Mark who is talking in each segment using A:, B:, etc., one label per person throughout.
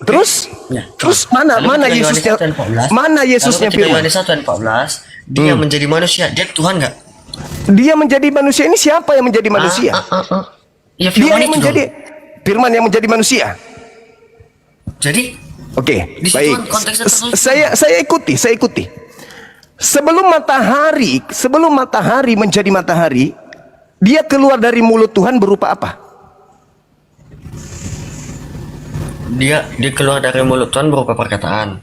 A: Terus?
B: Ya.
A: Terus mana Yesusnya? Mana Yesusnya firman?
B: Yohanes 1:14, dia menjadi manusia, dia Tuhan nggak?
A: Dia menjadi manusia ini siapa yang menjadi manusia?
B: Ya,
A: Dia
B: firman
A: yang
B: itu
A: menjadi
B: dong.
A: firman yang menjadi manusia.
B: Jadi
A: Oke,
B: di situ
A: baik.
B: kan konteksnya tertulis.
A: Saya ikuti. Sebelum matahari menjadi matahari, dia keluar dari mulut Tuhan berupa apa?
B: dia keluar dari mulut Tuhan berupa perkataan.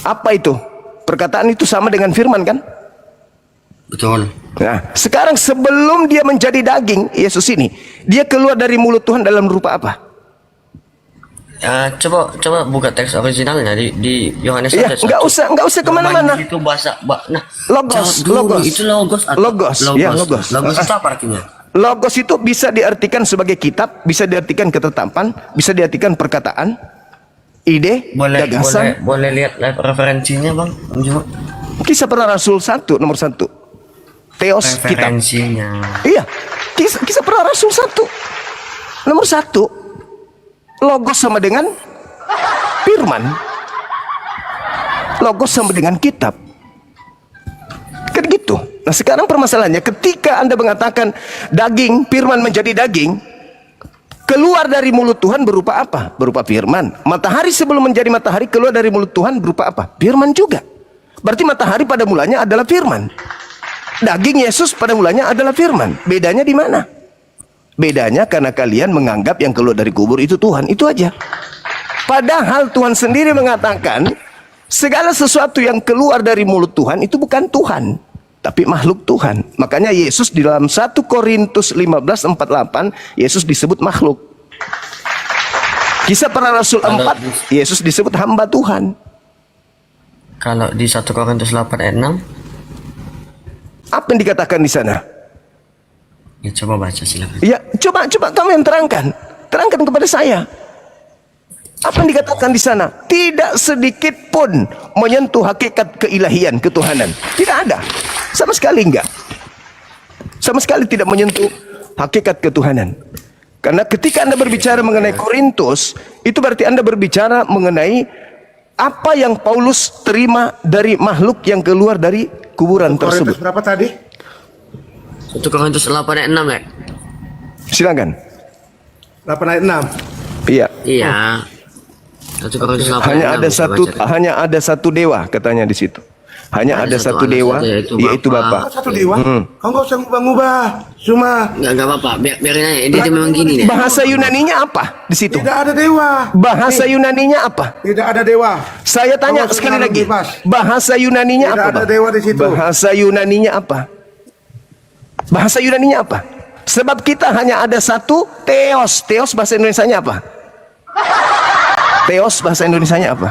A: Apa itu? Perkataan itu sama dengan firman kan?
B: Betul.
A: Nah, sekarang sebelum dia menjadi daging, Yesus ini, dia keluar dari mulut Tuhan dalam rupa apa?
B: Coba buka teks originalnya di Yohanes 1.
A: Ya, nggak usah kemana-mana.
B: Itu bahasa, nah,
A: Logos.
B: itu logos.
A: Logos. Ya, logos.
B: Logos itu apa artinya?
A: Logos itu bisa diartikan sebagai kitab, bisa diartikan ketetapan, bisa diartikan perkataan, ide, gagasan.
B: Boleh lihat referensinya, Bang.
A: Kisah Para Rasul 1 nomor 1. Theos kitab.
B: Referensinya.
A: Iya. Kisah Para Rasul 1 nomor 1. Logos sama dengan firman. Logos sama dengan kitab. Kan gitu. Nah, sekarang permasalahannya ketika Anda mengatakan daging, firman menjadi daging, keluar dari mulut Tuhan berupa apa? Berupa firman. Matahari sebelum menjadi matahari keluar dari mulut Tuhan berupa apa? Firman juga. Berarti matahari pada mulanya adalah firman. Daging Yesus pada mulanya adalah firman. Bedanya di mana? Bedanya karena kalian menganggap yang keluar dari kubur itu Tuhan. Itu aja. Padahal Tuhan sendiri mengatakan segala sesuatu yang keluar dari mulut Tuhan itu bukan Tuhan, tapi makhluk Tuhan. Makanya Yesus di dalam 1 Korintus 15:48 Yesus disebut makhluk. Kisah Para Rasul 4 Yesus disebut hamba Tuhan.
B: Kalau di 1 Korintus 8 ayat 6,
A: apa yang dikatakan di sana?
B: ya coba baca silakan.
A: Ya, coba kamu yang terangkan kepada saya. Apa yang dikatakan di sana? Tidak sedikit pun menyentuh hakikat keilahian, ketuhanan. Tidak ada. Sama sekali enggak. Sama sekali tidak menyentuh hakikat ketuhanan. Karena ketika Anda berbicara mengenai Korintus, itu berarti Anda berbicara mengenai apa yang Paulus terima dari makhluk yang keluar dari kuburan tersebut.
C: Korintus berapa tadi?
B: 1 Korintus 8 ayat 6 ya?
A: Silakan.
C: 8 ayat 6.
A: Iya.
B: Iya. 1 Korintus 8
A: Hanya
B: ayat
A: ada
B: 6,
A: hanya ada satu dewa katanya di situ. Hanya ada satu dewa, yaitu Bapa.
C: Satu dewa. Kau nggak usah ngubah-ngubah. Cuma
B: Enggak apa-apa, biarin aja. Dia memang gini nih.
A: Bahasa Yunaninya apa di situ?
C: tidak ada dewa.
A: Bahasa Yunaninya apa?
C: Tidak ada dewa.
A: Saya tanya
C: Kau
A: sekali
C: harus
A: lagi.
C: bebas.
A: Bahasa Yunaninya
C: Tidak
A: apa?
C: ada
A: Bang?
C: dewa di situ.
A: Bahasa Yunaninya apa? Bahasa Yunaninya apa? Sebab kita hanya ada satu Theos. Theos bahasa Indonesianya apa? Theos bahasa Indonesianya apa?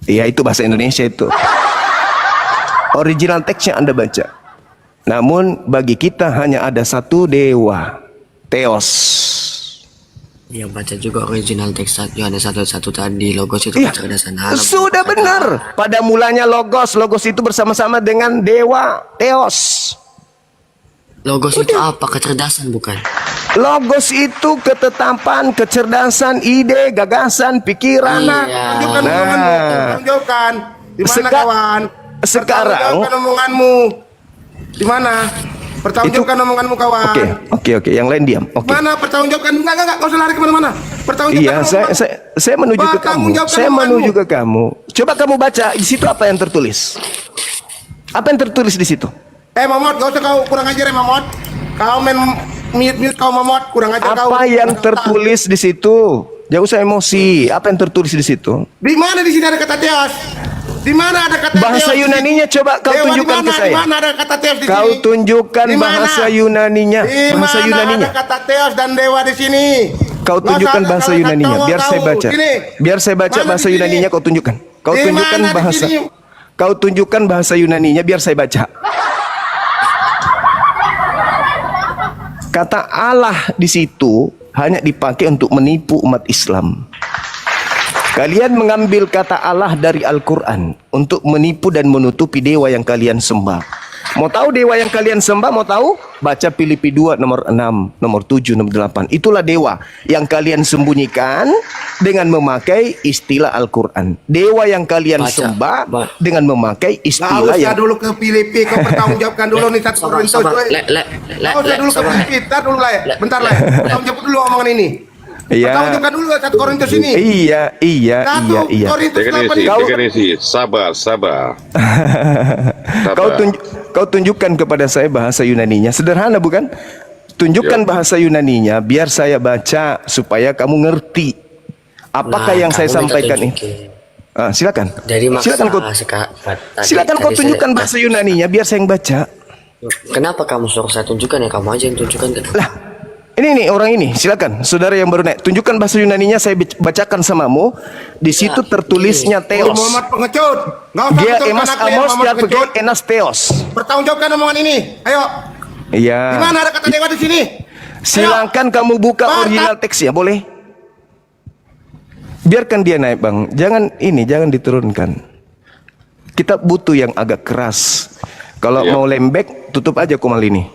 A: Iya, itu bahasa Indonesia itu. Original teksnya Anda baca. Namun bagi kita hanya ada satu dewa, Theos.
B: Yang baca juga original teks Yohanes 1:1 tadi, logos itu
A: Iya,
B: kecerdasan alam.
A: sudah benar. Pada mulanya logos itu bersama-sama dengan dewa, Theos.
B: Logos itu apa? Kecerdasan bukan?
A: Logos itu ketetapan, kecerdasan, ide, gagasan, pikiran.
B: Iya.
C: Tunjukkan omonganmu. Tunjukkan. Di mana kawan?
A: Sekarang.
C: Pertanggungjawabkan omonganmu. Di mana? Pertanggungjawabkan omonganmu kawan.
A: Oke. Yang lain diam. Oke.
C: Mana pertanggungjawabkan? Enggak usah lari kemana-mana.
A: Iya,
C: Pertanggungjawabkan.
A: saya menuju ke kamu.
C: Pertanggungjawabkan
A: Saya
C: omonganmu.
A: menuju ke kamu. Coba kamu baca di situ apa yang tertulis. Apa yang tertulis di situ?
C: Mamot, gak usah kau kurang ajar Mamot. Kau main mute kau Mamot, kurang ajar kau.
A: Apa yang tertulis di situ? Jangan usah emosi. Apa yang tertulis di situ?
C: Di mana di sini ada kata Theos? Di mana ada kata
A: Bahasa
C: Theos?
A: Yunaninya coba kau
C: Dewa,
A: tunjukkan ke saya.
C: Di mana ada kata Theos di
A: Kau
C: sini?
A: tunjukkan
C: Di mana?
A: bahasa Yunaninya.
C: Di
A: Bahasa
C: mana
A: Yunaninya.
C: ada kata Theos dan dewa di sini?
A: Kau tunjukkan
C: Nggak usah
A: bahasa
C: kau
A: Yunaninya. Biar
C: tahu.
A: saya baca.
C: Sini.
A: Biar saya baca
C: Mana
A: bahasa
C: di sini?
A: Yunaninya. Kau tunjukkan. Kau
C: Di
A: tunjukkan
C: mana di
A: bahasa.
C: sini?
A: Kau tunjukkan bahasa Yunaninya. Biar saya baca. Kata Allah di situ hanya dipakai untuk menipu umat Islam. Kalian mengambil kata Allah dari Al-Quran untuk menipu dan menutupi dewa yang kalian sembah. Mau tahu dewa yang kalian sembah? Mau tahu? Baca Filipi 2 nomor 6, nomor 7, nomor 8. Itulah dewa yang kalian sembunyikan dengan memakai istilah Al-Quran. Dewa yang kalian sembah dengan memakai
C: Nggak
A: istilah
C: usah
A: yang...
C: dulu ke Filipi, kau bertanggungjawabkan dulu nih satu Korintus. Nggak usah dulu ke Filipi, ntar dulu lah ya. Bentar lah ya. Bertanggungjawab dulu omongan ini.
A: Iya.
C: Bertanggungjawabkan dulu satu Korintus ini.
A: Iya.
C: Korintus
D: Dengan
C: 8
D: dengan isi, sabar.
A: Kau tunjukkan kepada saya bahasa Yunaninya. Sederhana bukan? Tunjukkan bahasa Yunaninya biar saya baca supaya kamu ngerti apakah yang saya sampaikan ini. Silakan. Silakan kau tunjukkan bahasa Yunaninya biar saya yang baca.
B: Kenapa kamu suruh saya tunjukkan ya? Kamu aja yang tunjukkan kan?
A: Lah, ini nih orang ini. Silakan, saudara yang baru naik. Tunjukkan bahasa Yunaninya, saya bacakan samamu. Di situ tertulisnya Theos.
C: Muhammad pengecut. Nggak usah
A: Dia
C: betulkan
A: emas
C: aku ya,
A: amos
C: Muhammad
A: dia
C: pengecut.
A: pakai enas Theos.
C: Bertanggungjawabkan omongan ini. Ayo.
A: Iya.
C: Di mana ada kata dewa di sini?
A: Silakan kamu buka
C: Baca.
A: original teksnya, boleh? Biarkan dia naik, Bang. Jangan diturunkan. Kita butuh yang agak keras. Kalau
D: Ya.
A: mau lembek, tutup aja Kumal ini.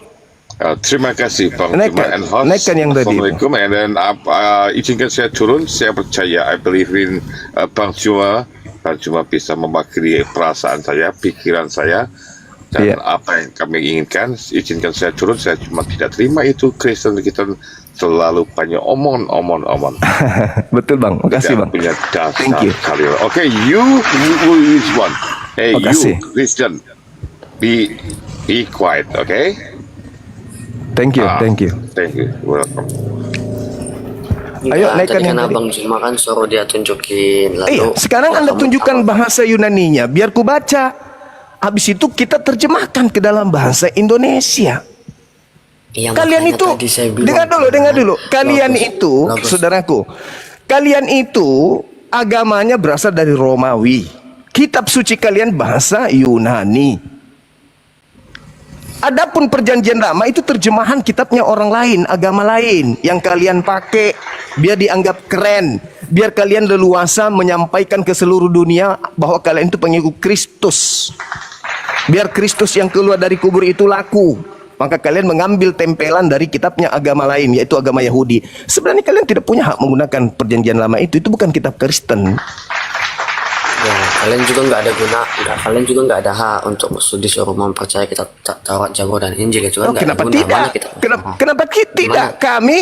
D: Terima kasih Bang
A: Naikkan-
D: Juma and Host.
A: naikkan yang tadi.
D: Assalamualaikum. And then izinkan saya turun. Saya percaya, I believe in Bang Juma. Bang Juma bisa mewakili perasaan saya, pikiran saya, dan
A: Iya.
D: apa yang kami inginkan. Izinkan saya turun. Saya cuma tidak terima itu Kristen kita terlalu banyak omong.
A: Betul, Bang. Makasih, Bang.
D: Punya dasar
A: Thank you.
D: kali. Okay, you is one. Hey,
A: Makasih.
D: you Christian, be quiet, okay?
A: Thank you.
D: Thank you. Welcome.
A: Ayo, naikkan
B: tadi
A: yang
B: kan
A: tadi.
B: abang cuma kan suruh dia tunjukin. Lalu
A: Sekarang Anda
B: kamu
A: tunjukkan
B: tahu.
A: bahasa Yunaninya, biar ku baca. Habis itu kita terjemahkan ke dalam bahasa Indonesia.
B: Iya,
A: Kalian
B: makanya
A: itu,
B: tadi saya bilang,
A: dengar dulu. Kalian
B: Bagus,
A: itu,
B: bagus.
A: saudaraku, kalian itu agamanya berasal dari Romawi. Kitab suci kalian bahasa Yunani. Adapun perjanjian lama itu terjemahan kitabnya orang lain, agama lain yang kalian pakai biar dianggap keren, biar kalian leluasa menyampaikan ke seluruh dunia bahwa kalian itu pengikut Kristus. Biar Kristus yang keluar dari kubur itu laku. Maka kalian mengambil tempelan dari kitabnya agama lain, yaitu agama Yahudi. Sebenarnya kalian tidak punya hak menggunakan perjanjian lama itu bukan kitab Kristen.
B: Ya, kalian juga nggak ada guna, kalian juga nggak ada hak untuk disuruh mempercayai kitab Taurat, Zabur dan Injil itu kan nggak
A: Kenapa
B: ada guna.
A: tidak?
B: Mana kita?
A: Kenapa tidak? Kami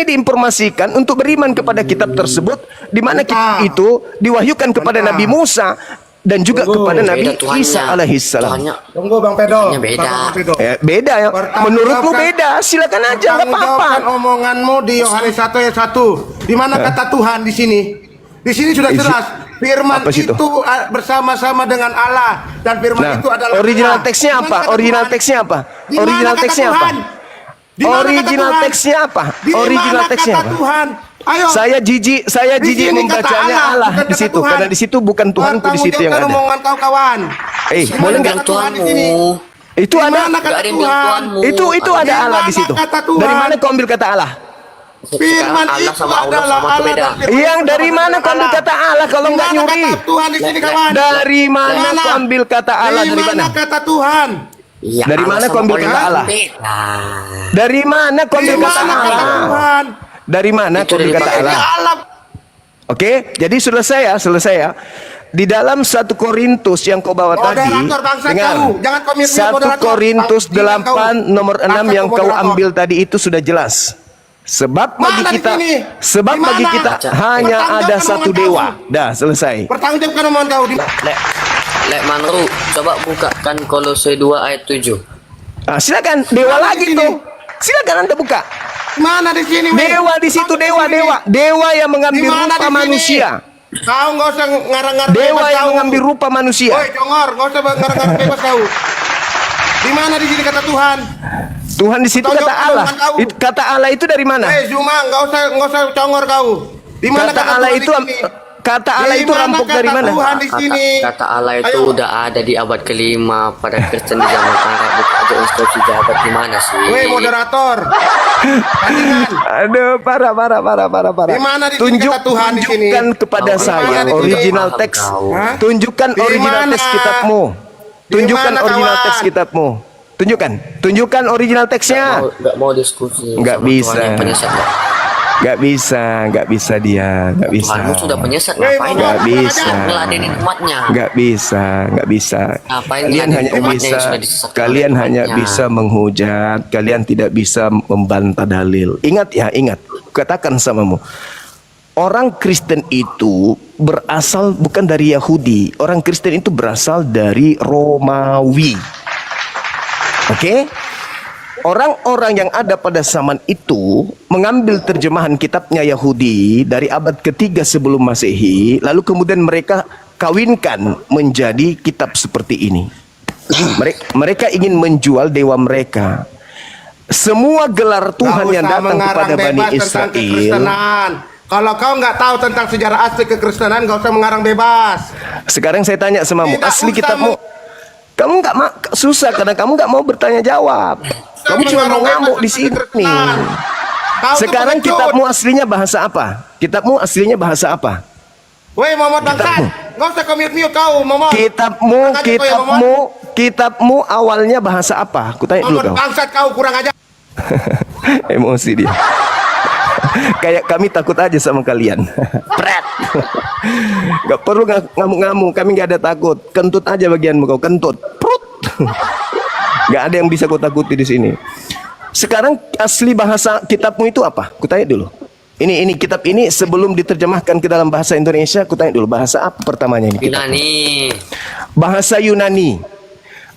A: diinformasikan untuk beriman kepada kitab tersebut, di mana kitab itu diwahyukan kepada Nabi Musa dan juga kepada Nabi
B: Beda Tuhannya.
A: Isa alaihissalam.
B: Tuhannya
C: Tunggu Bang Pedro.
B: Tuhannya beda.
C: Bang Pedro.
A: Beda ya. Menurutmu beda, silakan aja, nggak apa-apa.
C: Bertanggungjawabkan omonganmu di Yohanes 1 ayat 1. Di mana kata Tuhan di sini? Di sini sudah jelas. Firman
A: Apa situ?
C: itu bersama-sama dengan Allah dan firman
A: Nah,
C: itu adalah
A: original
C: Allah.
A: teksnya
C: Di mana
A: apa?
C: kata
A: Original
C: Tuhan?
A: teksnya apa?
C: Di mana
A: Original
C: kata
A: teksnya apa?
C: Tuhan? Di mana
A: Original
C: kata Tuhan?
A: teksnya apa?
C: Di
A: Original
C: mana
A: teksnya
C: kata
A: apa?
C: Tuhan? Ayo.
A: Saya jijik
C: Di sini
A: membacanya
C: kata
A: Allah
C: bukan
A: di
C: kata
A: situ
C: Tuhan.
A: karena di situ bukan Tuhanku di situ yang
C: Bertanggungjawabkan
A: ada.
C: omongan kau kawan.
A: Eh,
C: Di
A: boleh
C: mana
A: nggak?
C: kata Tuhan di sini?
A: Itu
C: Di
A: ada
C: mana kata
B: Nggak ada yang bilang
C: Tuhan?
B: Tuhanmu.
A: itu ada
C: Di
A: Allah di
C: mana
A: situ.
C: kata Tuhan?
A: Dari mana kau ambil kata Allah?
C: Firman
B: Allah
C: itu
B: sama Allah
C: adalah
B: sama itu
C: Allah
B: beda.
C: dan firman
A: Yang
C: itu
A: dari
C: sama
A: mana kau ambil
C: Allah.
A: kata Allah kalau
C: Di
A: nggak
C: mana
A: nyuri?
C: kata Tuhan di sini kawan?
A: Dari mana kau ambil kata Allah? Dari mana?
C: kata Tuhan?
B: Iya,
A: Dari
B: Allah
A: mana
B: sama
A: kau ambil kata Allah?
B: beda.
A: Dari mana kau
C: Di
A: ambil kata
C: mana kata
A: Allah?
C: Tuhan?
A: Dari mana
B: Itu
A: kau ambil
B: dari
A: kata
B: mana?
A: Allah?
C: Allah.
A: Oke, jadi selesai ya. Di dalam 1 Korintus yang kau bawa tadi,
C: Moderator bangsa
A: dengar.
C: kau. Jangan kau mirip
A: 1
C: moderator.
A: Korintus
C: Jangan kau.
A: 8 nomor 6
C: Bangsa
A: yang
C: kau
A: kau
C: moderator.
A: ambil tadi itu sudah jelas. Sebab bagi
C: Mana di
A: kita,
C: sini?
A: sebab
C: Di
A: bagi
C: mana?
A: kita
B: Baca.
A: hanya ada
C: Bertanggung
A: satu
C: jawab
A: dewa.
C: omongan
A: Dah, selesai.
C: Bertanggungjawabkan omongan kau.
B: Lek Manru, coba bukakan Kolose 2 ayat 7.
A: Silakan, dewa
C: Mana
A: lagi
C: di sini?
A: tuh. Silakan Anda buka.
C: Mana di sini? weh?
A: Dewa di situ,
C: Mana di sini?
A: dewa yang mengambil
C: Di mana
A: rupa
C: di sini?
A: manusia.
C: Kau nggak usah ngarang-ngarang
A: Dewa
C: bebas
A: yang
C: kau.
A: mengambil rupa manusia.
C: Woi, congor, nggak usah ngarang-ngarang bebas kau. Di mana di sini kata Tuhan?
A: Tuhan di situ
C: Tunjukkan
A: kata Allah.
C: omongan kau.
A: Kata Allah itu dari mana?
C: Zuma, nggak usah congor kau. Di mana
A: Kata Allah
C: Tuhan
A: itu
C: di sini?
A: kata Allah
C: Di
A: itu
C: mana
A: rampok
C: kata
A: dari mana?
C: Tuhan di sini?
B: Kata Allah itu
C: Ayo.
B: udah ada di abad ke-5 pada Kristen di zaman Arab. Bukan aja instruksi jabat di mana sih?
C: Woi, moderator. Tandingan.
A: Aduh, parah.
C: Di mana di sini kata Tuhan di sini?
A: Tunjukkan kepada
B: Di
A: saya
C: mana di sini?
A: original
B: Paham
A: teks.
B: kau.
C: Hah?
A: Tunjukkan
C: Di
A: original
C: mana?
A: teks kitabmu. Tunjukkan
C: Gimana,
A: original
C: kawan?
A: teks kitabmu. Tunjukkan original teksnya.
B: Nggak mau diskusi.
A: Nggak
B: sama
A: bisa.
B: Tuhan yang penyesat, nggak?
A: Nggak bisa dia, nggak bisa.
B: Tuhanmu sudah penyesat,
C: Weh,
B: ngapain?
A: Nggak bisa.
B: Ngeladenin umatnya.
A: Nggak bisa.
B: Ngapain
A: Kalian
B: ngeladenin
A: hanya
B: umatnya
A: bisa,
B: yang sudah disesatkan
A: kalian
B: oleh
A: hanya
B: umatnya?
A: bisa menghujat. Kalian tidak bisa membantah dalil. Ingat, katakan samamu. Orang Kristen itu berasal bukan dari Yahudi. Orang Kristen itu berasal dari Romawi. Oke? Orang-orang yang ada pada zaman itu mengambil terjemahan kitabnya Yahudi dari abad ketiga sebelum Masehi, lalu kemudian mereka kawinkan menjadi kitab seperti ini. Mereka ingin menjual dewa mereka. Semua gelar Tuhan yang datang kepada Bani Israel.
C: Kalau kau nggak tahu tentang sejarah asli kekristenan, nggak usah mengarang bebas.
A: Sekarang saya tanya samamu,
C: Tidak
A: asli
C: usah
A: kitabmu. Kamu nggak susah karena kamu nggak mau bertanya jawab. Kamu cuma mau ngamuk di sini. Sekarang kitabmu aslinya bahasa apa? Kitabmu aslinya bahasa apa?
C: Woi, Muhammad bangsat, nggak usah kau mute kau, Muhammad.
A: Kitabmu awalnya bahasa apa? Kutanya dulu kau.
C: Bangsat kau kurang aja.
A: Emosi dia. Kayak kami takut aja sama kalian. Pret. Gak perlu ngamuk-ngamuk, kami gak ada takut. Kentut aja bagianmu kau, kentut. Prut. Gak ada yang bisa kau takuti di sini. Sekarang asli bahasa kitabmu itu apa? Kutanya dulu. Ini kitab ini sebelum diterjemahkan ke dalam bahasa Indonesia, kutanya dulu bahasa apa pertamanya ini?
B: Yunani.
A: Bahasa Yunani.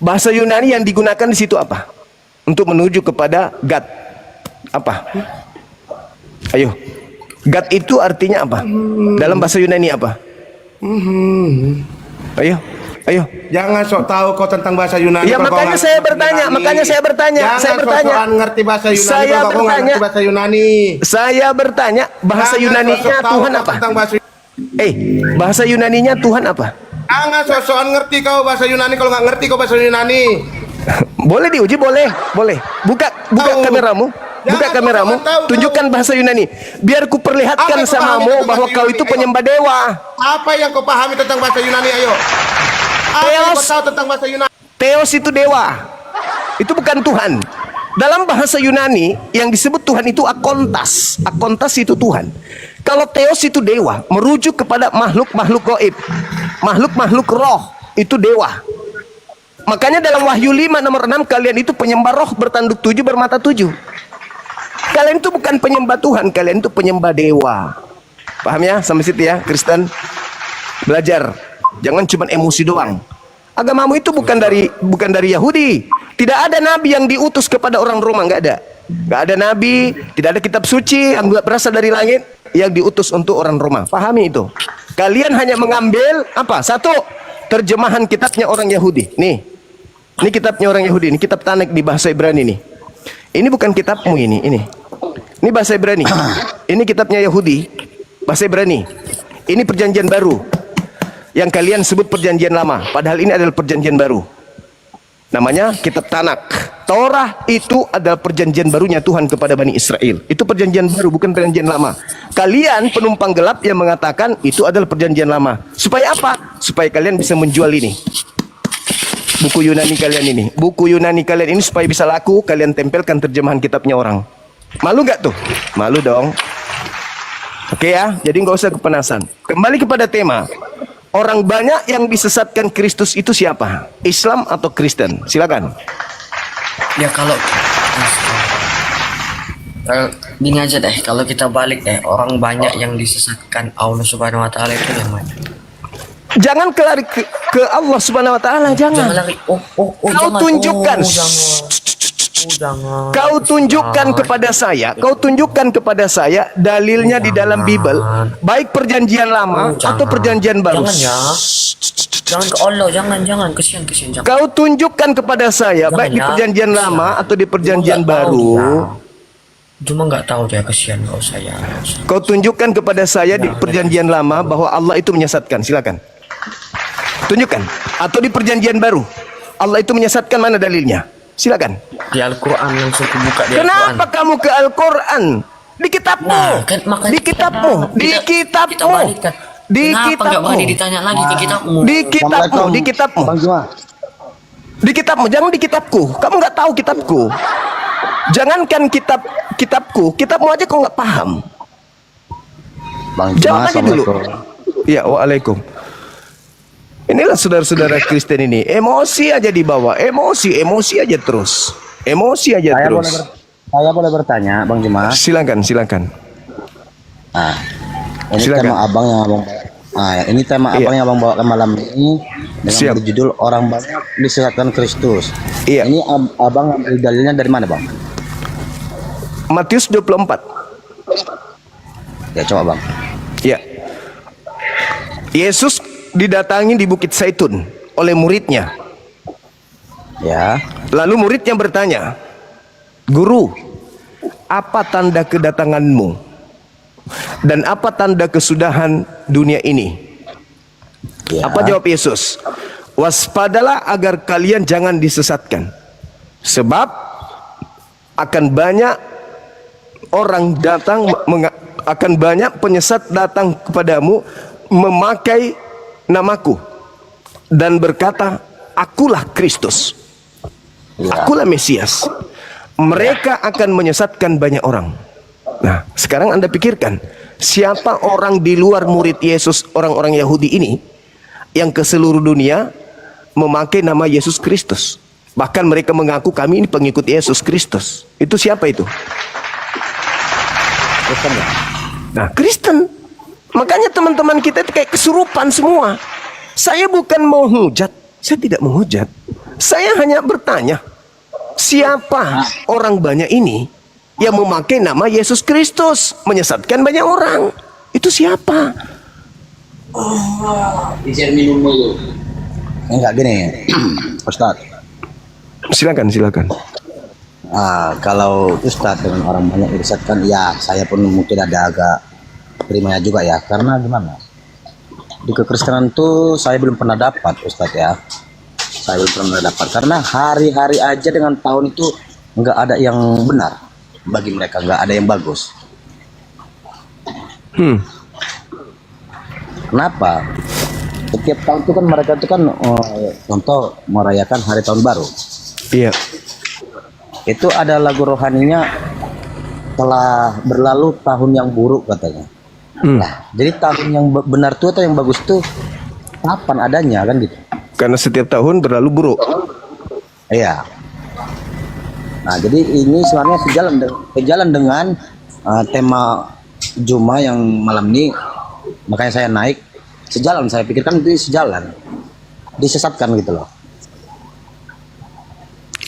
A: Bahasa Yunani yang digunakan di situ apa? Untuk menuju kepada God. Apa? Ayo. God itu artinya apa? Dalam bahasa Yunani apa? Ayo.
C: Jangan sok tahu kau tentang bahasa Yunani.
A: Ya makanya saya bertanya,
C: Jangan ngerti bahasa Yunani. Bahasa Yunani.
A: Saya bertanya, bahasa Yunaninya Tuhan apa? Bahasa Yunaninya Tuhan apa?
C: Jangan sok-sokan ngerti kau bahasa Yunani kalau nggak ngerti kau bahasa Yunani.
A: Boleh diuji, boleh. Buka kameramu. Buka kameramu, tunjukkan bahasa Yunani. Biar ku perlihatkan samamu bahwa kau itu penyembah dewa.
C: Apa yang kau pahami tentang bahasa Yunani, ayo? Apa yang kau tahu tentang bahasa Yunani?
A: Theos itu dewa. Itu bukan Tuhan. Dalam bahasa Yunani yang disebut Tuhan itu akontas. Akontas itu Tuhan. Kalau Theos itu dewa, merujuk kepada makhluk-makhluk gaib. Makhluk-makhluk roh itu dewa. Makanya dalam Wahyu 5 nomor 6 kalian itu penyembah roh bertanduk 7 bermata 7. Kalian itu bukan penyembah Tuhan, kalian itu penyembah dewa. Paham ya? Sampai situ ya, Kristen. Belajar. Jangan cuma emosi doang. Agamamu itu bukan dari Yahudi. Tidak ada nabi yang diutus kepada orang Roma, nggak ada. Nggak ada nabi, tidak ada kitab suci yang berasal dari langit yang diutus untuk orang Roma. Pahami itu. Kalian hanya mengambil apa? Satu, terjemahan kitabnya orang Yahudi. Nih. Ini kitabnya orang Yahudi, ini kitab Tanak di bahasa Ibrani nih. Ini bukan kitabmu ini. Ini bahasa Ibrani. Ini kitabnya Yahudi, bahasa Ibrani. Ini perjanjian baru. Yang kalian sebut perjanjian lama, padahal ini adalah perjanjian baru. Namanya kitab Tanak. Torah itu adalah perjanjian barunya Tuhan kepada Bani Israel. Itu perjanjian baru, bukan perjanjian lama. Kalian penumpang gelap yang mengatakan itu adalah perjanjian lama. Supaya apa? Supaya kalian bisa menjual ini. Buku Yunani kalian ini supaya bisa laku, kalian tempelkan terjemahan kitabnya orang. Malu gak tuh? Malu dong. Oke ya, jadi nggak usah kepanasan. Kembali kepada tema. Orang banyak yang disesatkan Kristus itu siapa? Islam atau Kristen? Silakan.
B: Ya kalau gini aja deh, kalau kita balik deh, orang banyak yang disesatkan Allah Subhanahu Wa Taala itu yang mana?
A: Jangan lari ke Allah Subhanahu Wa Taala, jangan.
B: Jangan lari.
A: Kau tunjukkan. Kau tunjukkan kepada saya dalilnya di dalam Bible, baik perjanjian lama atau perjanjian baru.
B: Jangan ya. Jangan ke Allah, jangan kesian jangan.
A: Kau tunjukkan kepada saya baik di perjanjian lama atau di perjanjian baru.
B: Cuma nggak tahu dia, kesian kau saya.
A: Kau tunjukkan kepada saya di perjanjian lama bahwa Allah itu menyesatkan. Silakan. Tunjukkan. Atau di perjanjian baru Allah itu menyesatkan, mana dalilnya? Silakan.
B: Di Al-Quran langsung buka di Al-Quran.
A: Kenapa kamu ke Al-Quran? Di kitabmu.
B: Nah, kan,
A: di kitabmu. Di kitabmu.
B: Kita balikan.
A: Di
B: Kenapa
A: kitabmu.
B: nggak boleh ditanya lagi ke kitabmu?
A: Di kitabmu. Di kitabmu. Di kitabmu, jangan di kitabku. Kamu nggak tahu kitabku. Jangankan kitabmu aja kau nggak paham.
E: Bang
A: Jawab
E: Jemaah,
A: aja dulu.
E: Assalamualaikum.
A: Ya, waalaikum. Inilah saudara-saudara Kristen ini, emosi aja dibawa, emosi aja terus, emosi aja terus.
E: Saya boleh bertanya, Bang Jemaah?
A: Silakan.
E: Nah, ini
A: Silakan.
E: tema abang yang abang. Nah, ini tema
A: Iya.
E: abang yang abang bawakan malam ini dengan
A: Siap.
E: berjudul orang banyak disesatkan Kristus.
A: Iya.
E: Ini abang ambil dalilnya dari mana, Bang?
A: Matius 24.
E: Ya, coba, Bang.
A: Ya. Yesus didatangi di Bukit Zaitun oleh muridnya.
E: Ya.
A: Lalu muridnya bertanya, "Guru, apa tanda kedatanganmu? Dan apa tanda kesudahan dunia ini?"
E: Ya.
A: Apa jawab Yesus? "Waspadalah agar kalian jangan disesatkan. Sebab akan banyak orang datang, akan banyak penyesat datang kepadamu memakai namaku dan berkata, akulah Kristus,
E: Ya.
A: akulah Mesias. Mereka akan menyesatkan banyak orang." Nah, sekarang Anda pikirkan, siapa orang di luar murid Yesus, orang-orang Yahudi ini, yang ke seluruh dunia memakai nama Yesus Kristus. Bahkan mereka mengaku kami ini pengikut Yesus Kristus. Itu siapa itu?
E: Kristen, ya?
A: Nah, Kristen. Makanya teman-teman kita itu kayak kesurupan semua. Saya bukan mau hujat, saya tidak menghujat. Saya hanya bertanya, siapa orang banyak ini yang memakai nama Yesus Kristus menyesatkan banyak orang? Itu siapa?
E: Enggak gini, Ustadz.
A: Silakan.
E: Kalau Ustadz dengan orang banyak disesatkan, ya saya pun mungkin ada agak terimanya juga ya. Karena gimana? Di kekristenan tuh saya belum pernah dapat, Ustadz ya. Saya belum pernah dapat karena hari-hari aja dengan tahun itu nggak ada yang benar bagi mereka, nggak ada yang bagus. Kenapa? Setiap tahun itu kan mereka itu kan contoh merayakan hari tahun baru.
A: Iya.
E: Itu ada lagu rohaninya, telah berlalu tahun yang buruk katanya. Nah, jadi tahun yang benar tuh atau yang bagus tuh kapan adanya kan gitu.
A: Karena setiap tahun berlalu buruk.
E: Iya. Nah, jadi ini sebenarnya sejalan dengan tema Juma yang malam ini, makanya saya naik sejalan. Saya pikirkan itu sejalan, disesatkan gitu loh.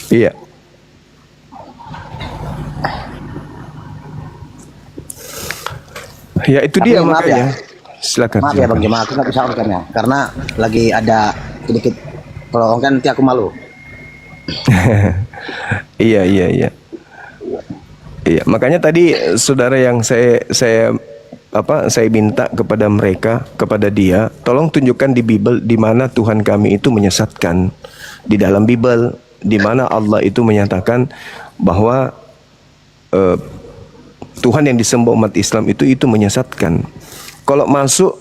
A: Iya. Ya itu
E: Tapi
A: dia
E: maaf
A: makanya.
E: ya.
A: Silakan.
E: Maaf ya Bang Jemaah, aku nggak bisa orangnya karena lagi ada sedikit, kalau kan nanti aku malu.
A: Iya. Iya, makanya tadi saudara yang saya minta kepada mereka, kepada dia, tolong tunjukkan di Bible di mana Tuhan kami itu menyesatkan. Di dalam Bible di mana Allah itu menyatakan bahwa Tuhan yang disembah umat Islam itu menyesatkan. Kalau masuk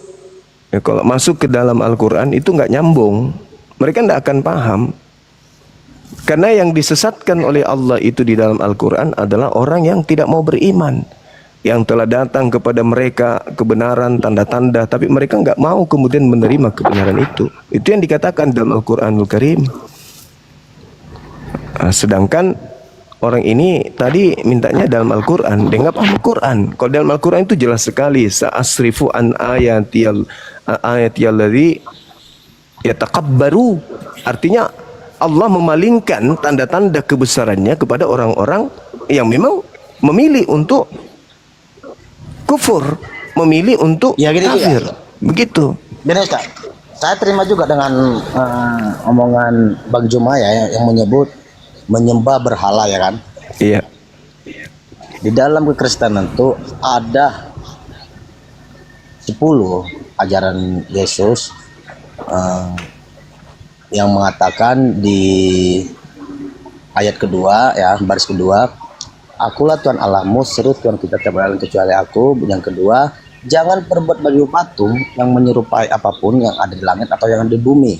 A: ke dalam Al-Quran itu nggak nyambung. Mereka nggak akan paham. Karena yang disesatkan oleh Allah itu di dalam Al-Quran adalah orang yang tidak mau beriman, yang telah datang kepada mereka kebenaran, tanda-tanda, tapi mereka nggak mau kemudian menerima kebenaran itu. Itu yang dikatakan dalam Al-Quranul Karim. Sedangkan orang ini tadi mintanya dalam Al-Quran, dia nggak paham Al-Quran. Kalau dalam Al-Quran itu jelas sekali, sa'asrifu an ayatiyal ladzi yatakabbaru. Artinya Allah memalingkan tanda-tanda kebesarannya kepada orang-orang yang memang memilih untuk kufur, memilih untuk
E: Ya, gini,
A: kafir. Begitu.
E: Benar Ustaz. Saya terima juga dengan omongan Bang Juma ya yang menyebut menyembah berhala ya kan.
A: Iya.
E: Di dalam kekristenan itu ada 10 ajaran Yesus yang mengatakan di ayat kedua ya, baris kedua, akulah Tuhan Allahmu, seru Tuhan kita tiada kecuali aku. Yang kedua, jangan perbuat bagi patung yang menyerupai apapun yang ada di langit atau yang ada di bumi.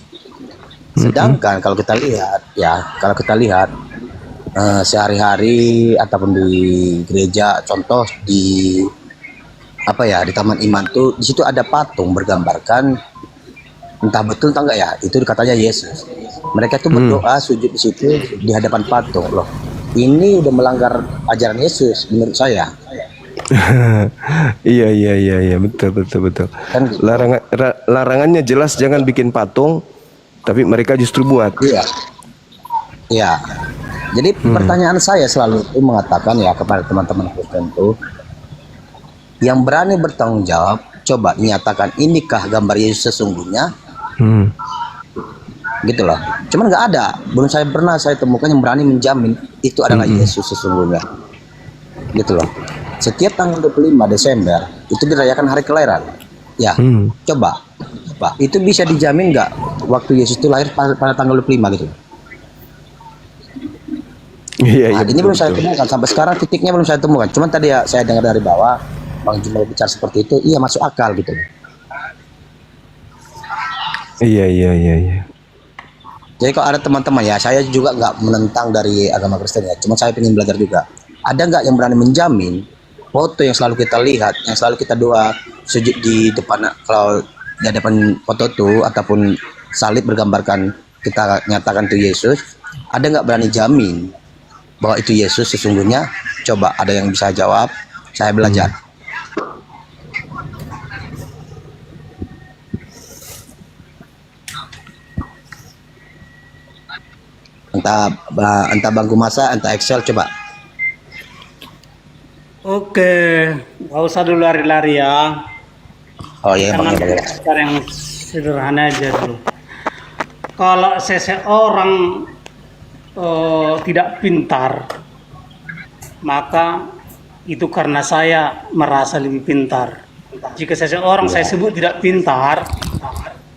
E: Sedangkan kalau kita lihat ya, sehari-hari ataupun di gereja, contoh di di Taman Iman tuh, di situ ada patung bergambarkan, entah betul entah enggak ya, itu katanya Yesus. Mereka tuh berdoa sujud di situ di hadapan patung. Loh, ini udah melanggar ajaran Yesus menurut saya.
A: Iya, betul.
E: Kan
A: Larangannya jelas, jangan bikin patung, tapi mereka justru buat.
E: Iya. Jadi pertanyaan saya selalu itu mengatakan ya kepada teman-teman Kristen itu, yang berani bertanggung jawab, coba nyatakan inikah gambar Yesus sesungguhnya, gitu loh. Cuman nggak ada, belum pernah saya temukan yang berani menjamin itu adalah Yesus sesungguhnya, gitu loh. Setiap tanggal 25 Desember itu dirayakan hari kelahiran, ya. Coba itu bisa dijamin nggak waktu Yesus itu lahir pada tanggal 25 gitu.
A: Iya,
E: Ini belum saya temukan sampai sekarang, titiknya belum saya temukan. Cuman tadi ya saya dengar dari bawah Bang Juma bicara seperti itu, iya masuk akal gitu.
A: Iya.
E: Jadi kalau ada teman-teman ya, saya juga nggak menentang dari agama Kristen ya, cuma saya ingin belajar juga. Ada nggak yang berani menjamin foto yang selalu kita lihat, yang selalu kita doa sujud di depan, kalau di hadapan foto itu ataupun salib bergambarkan kita nyatakan itu Yesus, ada nggak berani jamin bahwa itu Yesus sesungguhnya? Coba ada yang bisa jawab, saya belajar. Entah Bang Gumasa, entah Excel, coba.
F: Oke, nggak usah dulu lari-lari ya.
E: Oh iya, Bang.
F: Karena cara yang sederhana aja dulu. Kalau seseorang tidak pintar, maka itu karena saya merasa lebih pintar. Jika seseorang saya sebut tidak pintar,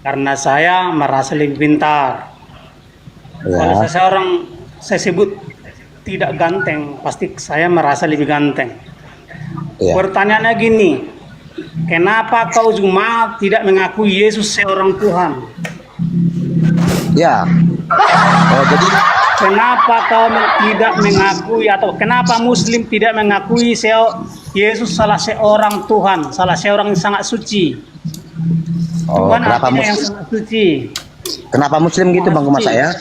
F: karena saya merasa lebih pintar. Kalau seseorang saya sebut tidak ganteng, pasti saya merasa lebih ganteng. Pertanyaannya gini, kenapa kau Juma tidak mengakui Yesus seorang Tuhan?
E: Ya. Jadi
F: kenapa kau tidak mengakui, atau kenapa Muslim tidak mengakui Yesus salah seorang Tuhan, salah seorang yang sangat suci? Tuhan
E: kenapa
F: artinya yang sangat suci.
E: Kenapa Muslim gitu Bang Gumasa ya?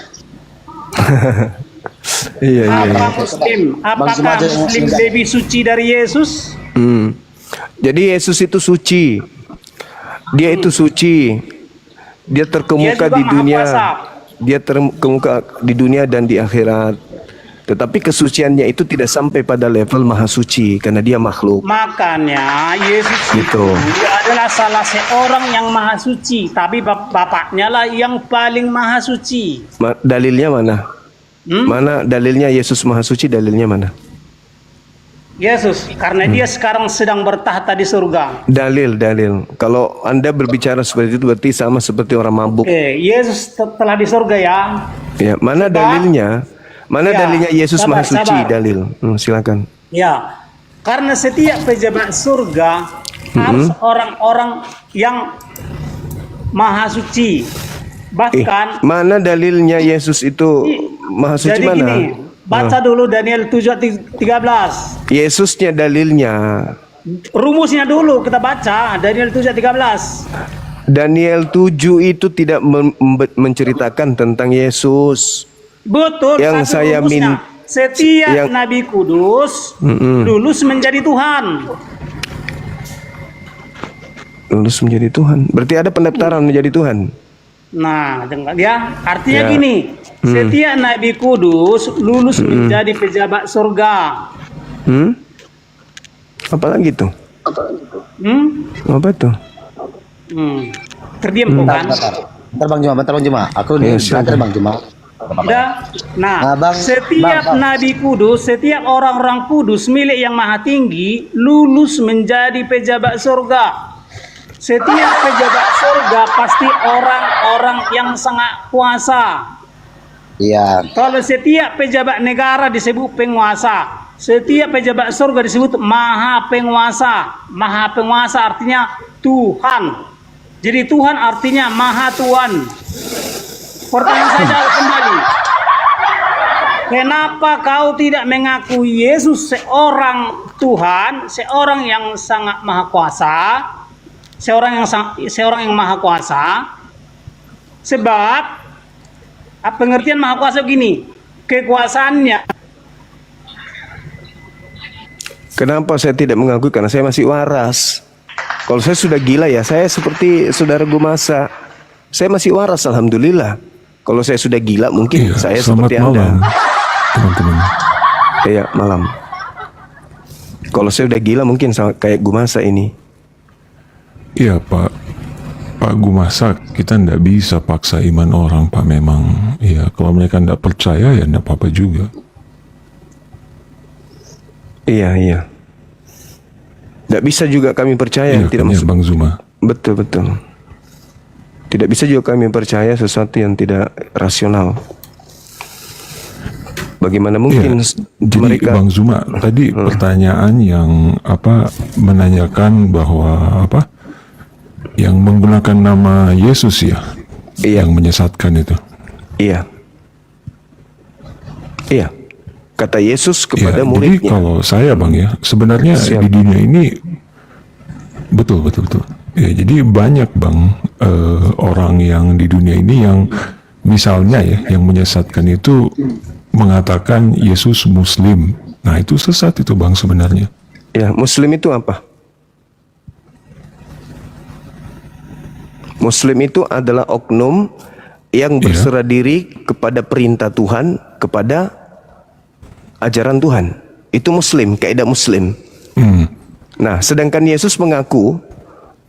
A: Iya.
F: Apakah Muslim lebih suci dari Yesus?
A: Jadi Yesus itu suci. Dia itu suci. Dia terkemuka di dunia. Dia terkemuka di dunia dan di akhirat. Tetapi kesuciannya itu tidak sampai pada level maha suci karena dia makhluk.
F: Makanya Yesus itu adalah salah seorang yang maha suci, tapi bapaknya lah yang paling maha suci.
A: Dalilnya mana? Mana dalilnya Yesus maha suci? Dalilnya mana?
F: Yesus, karena dia sekarang sedang bertahta di surga.
A: Dalil. Kalau Anda berbicara seperti itu berarti sama seperti orang mabuk.
F: Yesus telah di surga ya.
A: Ya, mana dalilnya? Mana dalilnya Yesus maha suci? Dalil. Silakan.
F: Ya, karena setiap pejabat surga harus orang-orang yang maha suci. Bahkan
A: mana dalilnya Yesus itu maha suci?
F: jadi
A: mana?
F: Gini, baca dulu Daniel 7:13.
A: Yesusnya dalilnya.
F: Rumusnya dulu kita baca Daniel 7:13.
A: Daniel 7 itu tidak menceritakan tentang Yesus.
F: Betul.
A: Yang saya minta,
F: setiap nabi kudus lulus menjadi Tuhan.
A: Lulus menjadi Tuhan. Berarti ada pendaftaran menjadi Tuhan. Nah,
F: dengar ya. Artinya gini, setiap nabi kudus lulus menjadi pejabat surga.
A: Apalagi tuh? Apa tuh?
F: Terdiam kok kan?
E: Bentar Bang Juma. Aku nih belajar Bang Juma.
F: Setiap nabi kudus, setiap orang-orang kudus milik yang maha tinggi lulus menjadi pejabat surga. Setiap pejabat surga pasti orang-orang yang sangat kuasa.
E: Iya.
F: Kalau setiap pejabat negara disebut penguasa, setiap pejabat surga disebut maha penguasa. Maha penguasa artinya Tuhan. Jadi Tuhan artinya maha Tuhan. Pertanyaan saya jawab kembali. Kenapa kau tidak mengakui Yesus seorang Tuhan, seorang yang sangat maha kuasa, seorang yang maha kuasa? Sebab pengertian maha kuasa gini, kekuasaannya.
A: Kenapa saya tidak mengakui? Karena saya masih waras. Kalau saya sudah gila ya, saya seperti saudara Gumasa. Saya masih waras, alhamdulillah. Kalau saya sudah gila, mungkin saya
G: selamat
A: seperti
G: malam,
A: Anda.
G: teman-teman.
A: Iya, malam. Kalau saya udah gila, mungkin sama kayak Gumasa ini.
G: Iya Pak Gumasa, kita ndak bisa paksa iman orang Pak. Memang ya, kalau mereka ndak percaya ya ndak apa-apa juga.
A: Iya, iya. Tidak bisa juga kami percaya.
G: Iya
A: Tidak
G: kan, ya,
A: masuk.
G: Bang Zuma.
A: Betul, betul. Tidak bisa juga kami percaya sesuatu yang tidak rasional. Bagaimana mungkin
G: Jadi
A: mereka
G: Bang Zuma tadi pertanyaan yang menanyakan bahwa yang menggunakan nama Yesus ya,
A: Iya.
G: yang menyesatkan itu.
A: Iya. Iya. Kata Yesus kepada
G: Ya, jadi
A: muridnya.
G: kalau saya Bang ya, sebenarnya
A: Siap.
G: di dunia ini betul. Ya, jadi banyak Bang orang yang di dunia ini yang misalnya ya, yang menyesatkan itu mengatakan Yesus Muslim. Nah itu sesat itu Bang sebenarnya.
A: Ya, Muslim itu apa? Muslim itu adalah oknum yang berserah diri kepada perintah Tuhan, kepada ajaran Tuhan. Itu Muslim, kaidah Muslim. Nah, sedangkan Yesus mengaku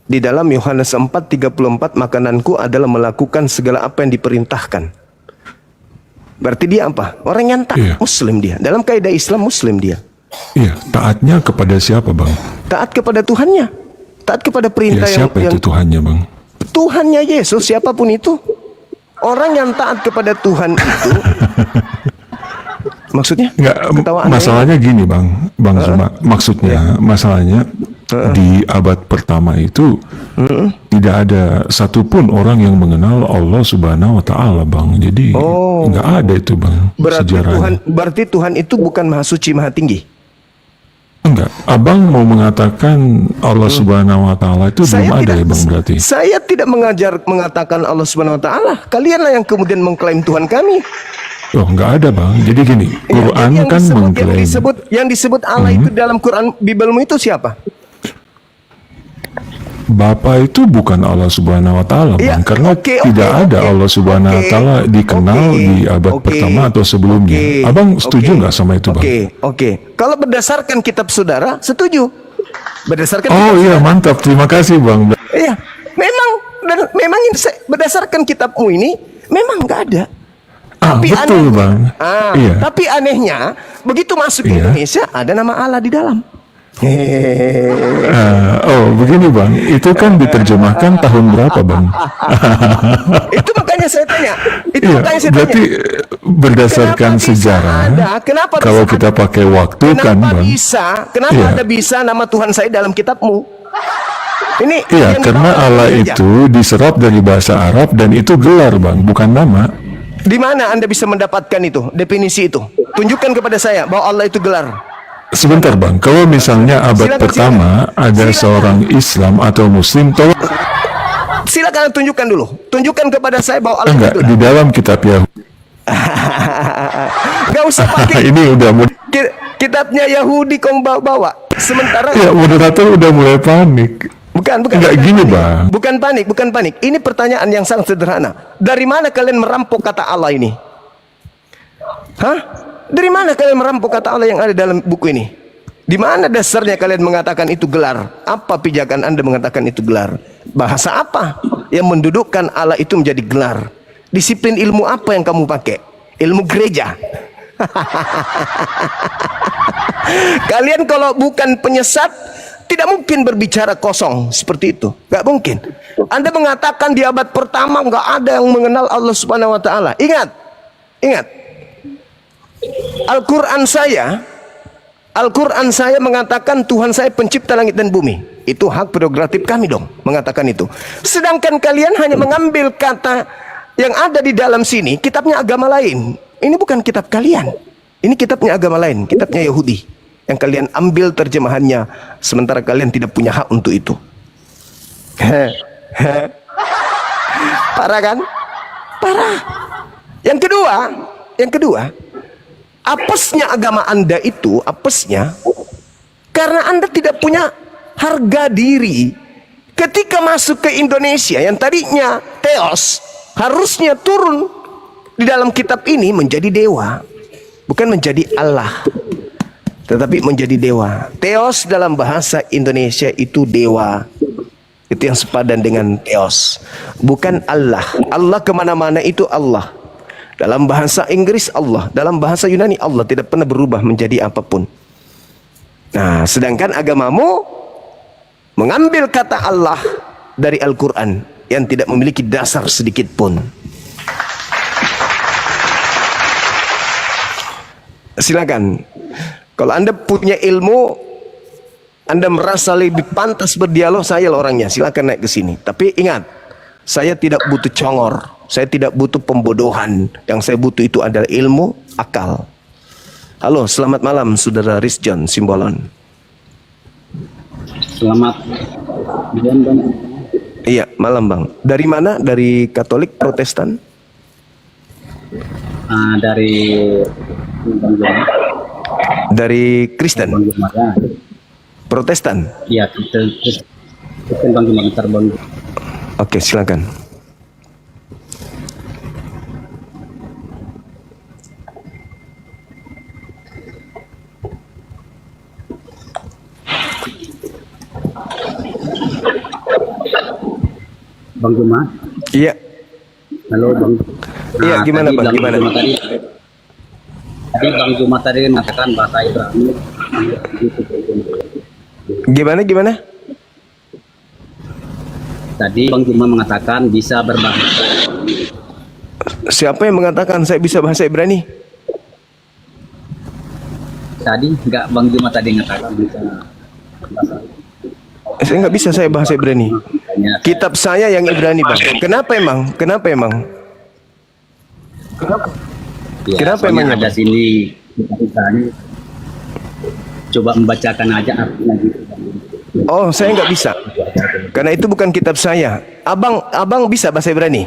A: di dalam Yohanes 4:34, makananku adalah melakukan segala apa yang diperintahkan. Berarti dia apa? Orang yang taat, Muslim dia. Dalam kaidah Islam, Muslim dia.
G: Iya, taatnya kepada siapa Bang?
A: Taat kepada Tuhannya. Taat kepada
G: Ya,
A: perintah
G: siapa itu Tuhannya Bang?
A: Tuhannya Yesus, siapapun itu. Orang yang taat kepada Tuhan itu maksudnya?
G: Enggak,
A: Ketawaan
G: masalahnya gini Bang Zuma. Maksudnya, masalahnya di abad pertama itu tidak ada satupun orang yang mengenal Allah Subhanahu Wa Taala Bang. Jadi nggak ada itu Bang sejarahnya.
A: Berarti Tuhan itu bukan maha suci, maha tinggi.
G: Enggak, Abang mau mengatakan Allah Subhanahu Wa Taala itu belum ada ya Bang berarti?
A: Saya tidak mengatakan Allah Subhanahu Wa Taala. Kalianlah yang kemudian mengklaim Tuhan kami.
G: Oh, nggak ada Bang. Jadi gini, Quran
A: yang
G: kan
A: disebut,
G: mengklaim.
A: yang disebut Allah itu dalam Quran Bibelmu itu siapa?
G: Bapa itu bukan Allah Subhanahu Wa Taala Bang,
A: Ya,
G: karena tidak ada Allah Subhanahu Wa Taala dikenal di abad pertama atau sebelumnya. Abang setuju nggak sama itu Bang?
A: Oke. Kalau berdasarkan kitab saudara, setuju. Berdasarkan
G: Oh iya, mantap. Terima kasih Bang.
A: Iya, memang berdasarkan kitabmu ini memang nggak ada. Tapi
G: betul Bang. Iya.
A: Tapi anehnya begitu masuk ke Indonesia ada nama Allah di dalam.
G: Begini Bang, itu kan diterjemahkan tahun berapa Bang?
A: Itu makanya saya tanya.
G: Berarti berdasarkan
A: Kenapa bisa
G: sejarah.
A: ada? Kenapa
G: kalau
A: bisa
G: kita
A: ada?
G: pakai waktu kan Bang?
A: Kenapa ada bisa nama Tuhan saya dalam kitabmu? Ini
G: Iya,
A: yang
G: karena
A: dibawa
G: Allah
A: dari gereja.
G: itu diserap dari bahasa Arab dan itu gelar Bang, bukan nama.
A: Di mana Anda bisa mendapatkan itu, definisi itu? Tunjukkan kepada saya bahwa Allah itu gelar.
G: Sebentar Bang, kalau misalnya abad pertama ada seorang Islam atau Muslim, tolong
A: Silakan tunjukkan dulu. Tunjukkan kepada saya bahwa Allah
G: enggak
A: itu gelar.
G: di dalam kitab Yahudi.
A: Gak usah pakai
G: Ini udah
A: kitabnya Yahudi kau bawa. Sementara
G: ya moderator udah mulai panik.
A: Bukan
G: Enggak gini
A: panik.
G: Bang.
A: Bukan panik. Ini pertanyaan yang sangat sederhana. Dari mana kalian merampok kata Allah ini? Hah? Dari mana kalian merampok kata Allah yang ada dalam buku ini? Di mana dasarnya kalian mengatakan itu gelar? Apa pijakan Anda mengatakan itu gelar? Bahasa apa yang mendudukkan Allah itu menjadi gelar? Disiplin ilmu apa yang kamu pakai? Ilmu gereja. Kalian kalau bukan penyesat, tidak mungkin berbicara kosong seperti itu. Gak mungkin. Anda mengatakan di abad pertama gak ada yang mengenal Allah Subhanahu Wa Taala. Ingat. Al-Quran saya mengatakan Tuhan saya pencipta langit dan bumi. Itu hak prerogatif kami dong mengatakan itu. Sedangkan kalian hanya mengambil kata yang ada di dalam sini kitabnya agama lain. Ini bukan kitab kalian. Ini kitabnya agama lain, kitabnya Yahudi. Yang kalian ambil terjemahannya, sementara kalian tidak punya hak untuk itu. Parah kan? Parah. Yang kedua, apesnya agama Anda itu, apesnya, karena Anda tidak punya harga diri. Ketika masuk ke Indonesia, yang tadinya Theos, harusnya turun di dalam kitab ini menjadi dewa. Bukan menjadi Allah, tetapi menjadi dewa. Theos dalam bahasa Indonesia itu dewa. Itu yang sepadan dengan Theos. Bukan Allah. Allah kemana-mana itu Allah. Dalam bahasa Inggris Allah. Dalam bahasa Yunani Allah. Tidak pernah berubah menjadi apapun. Nah, sedangkan agamamu mengambil kata Allah dari Al-Quran yang tidak memiliki dasar sedikit pun. Silakan. Kalau Anda punya ilmu, Anda merasa lebih pantas berdialog, saya lah orangnya. Silakan naik ke sini. Tapi ingat, saya tidak butuh congor, saya tidak butuh pembodohan. Yang saya butuh itu adalah ilmu, akal. Halo, selamat malam, Saudara Rhys John Simbolon.
E: Selamat malam, Bang.
A: Iya, malam Bang. Dari mana? Dari Katolik, Protestan?
E: Dari Bang Joma.
A: Dari Kristen?
E: Bang Joma, ya.
A: Protestan?
E: Iya, Kristen Bang Joma, ntar Bang.
A: Oke, silakan.
E: Bang Joma.
A: Iya.
E: Halo Bang.
A: Iya, gimana Bang? Gimana?
E: Tadi Bang Joma tadi mengatakan bahasa Ibrani.
A: Gimana?
E: Tadi Bang Joma mengatakan bisa berbahasa.
A: Siapa yang mengatakan saya bisa bahasa Ibrani?
E: Tadi enggak Bang Joma tadi mengatakan bisa bahasa.
A: Saya nggak bisa saya bahasa Ibrani. Kitab saya yang Ibrani Bang. Kenapa emang?
E: Ya,
A: Kenapa emangnya,
E: ada
A: Bang?
E: sini kita coba membacakan aja artinya gitu.
A: Oh, saya nggak bisa. Karena itu bukan kitab saya. Abang bisa bahasa Ibrani?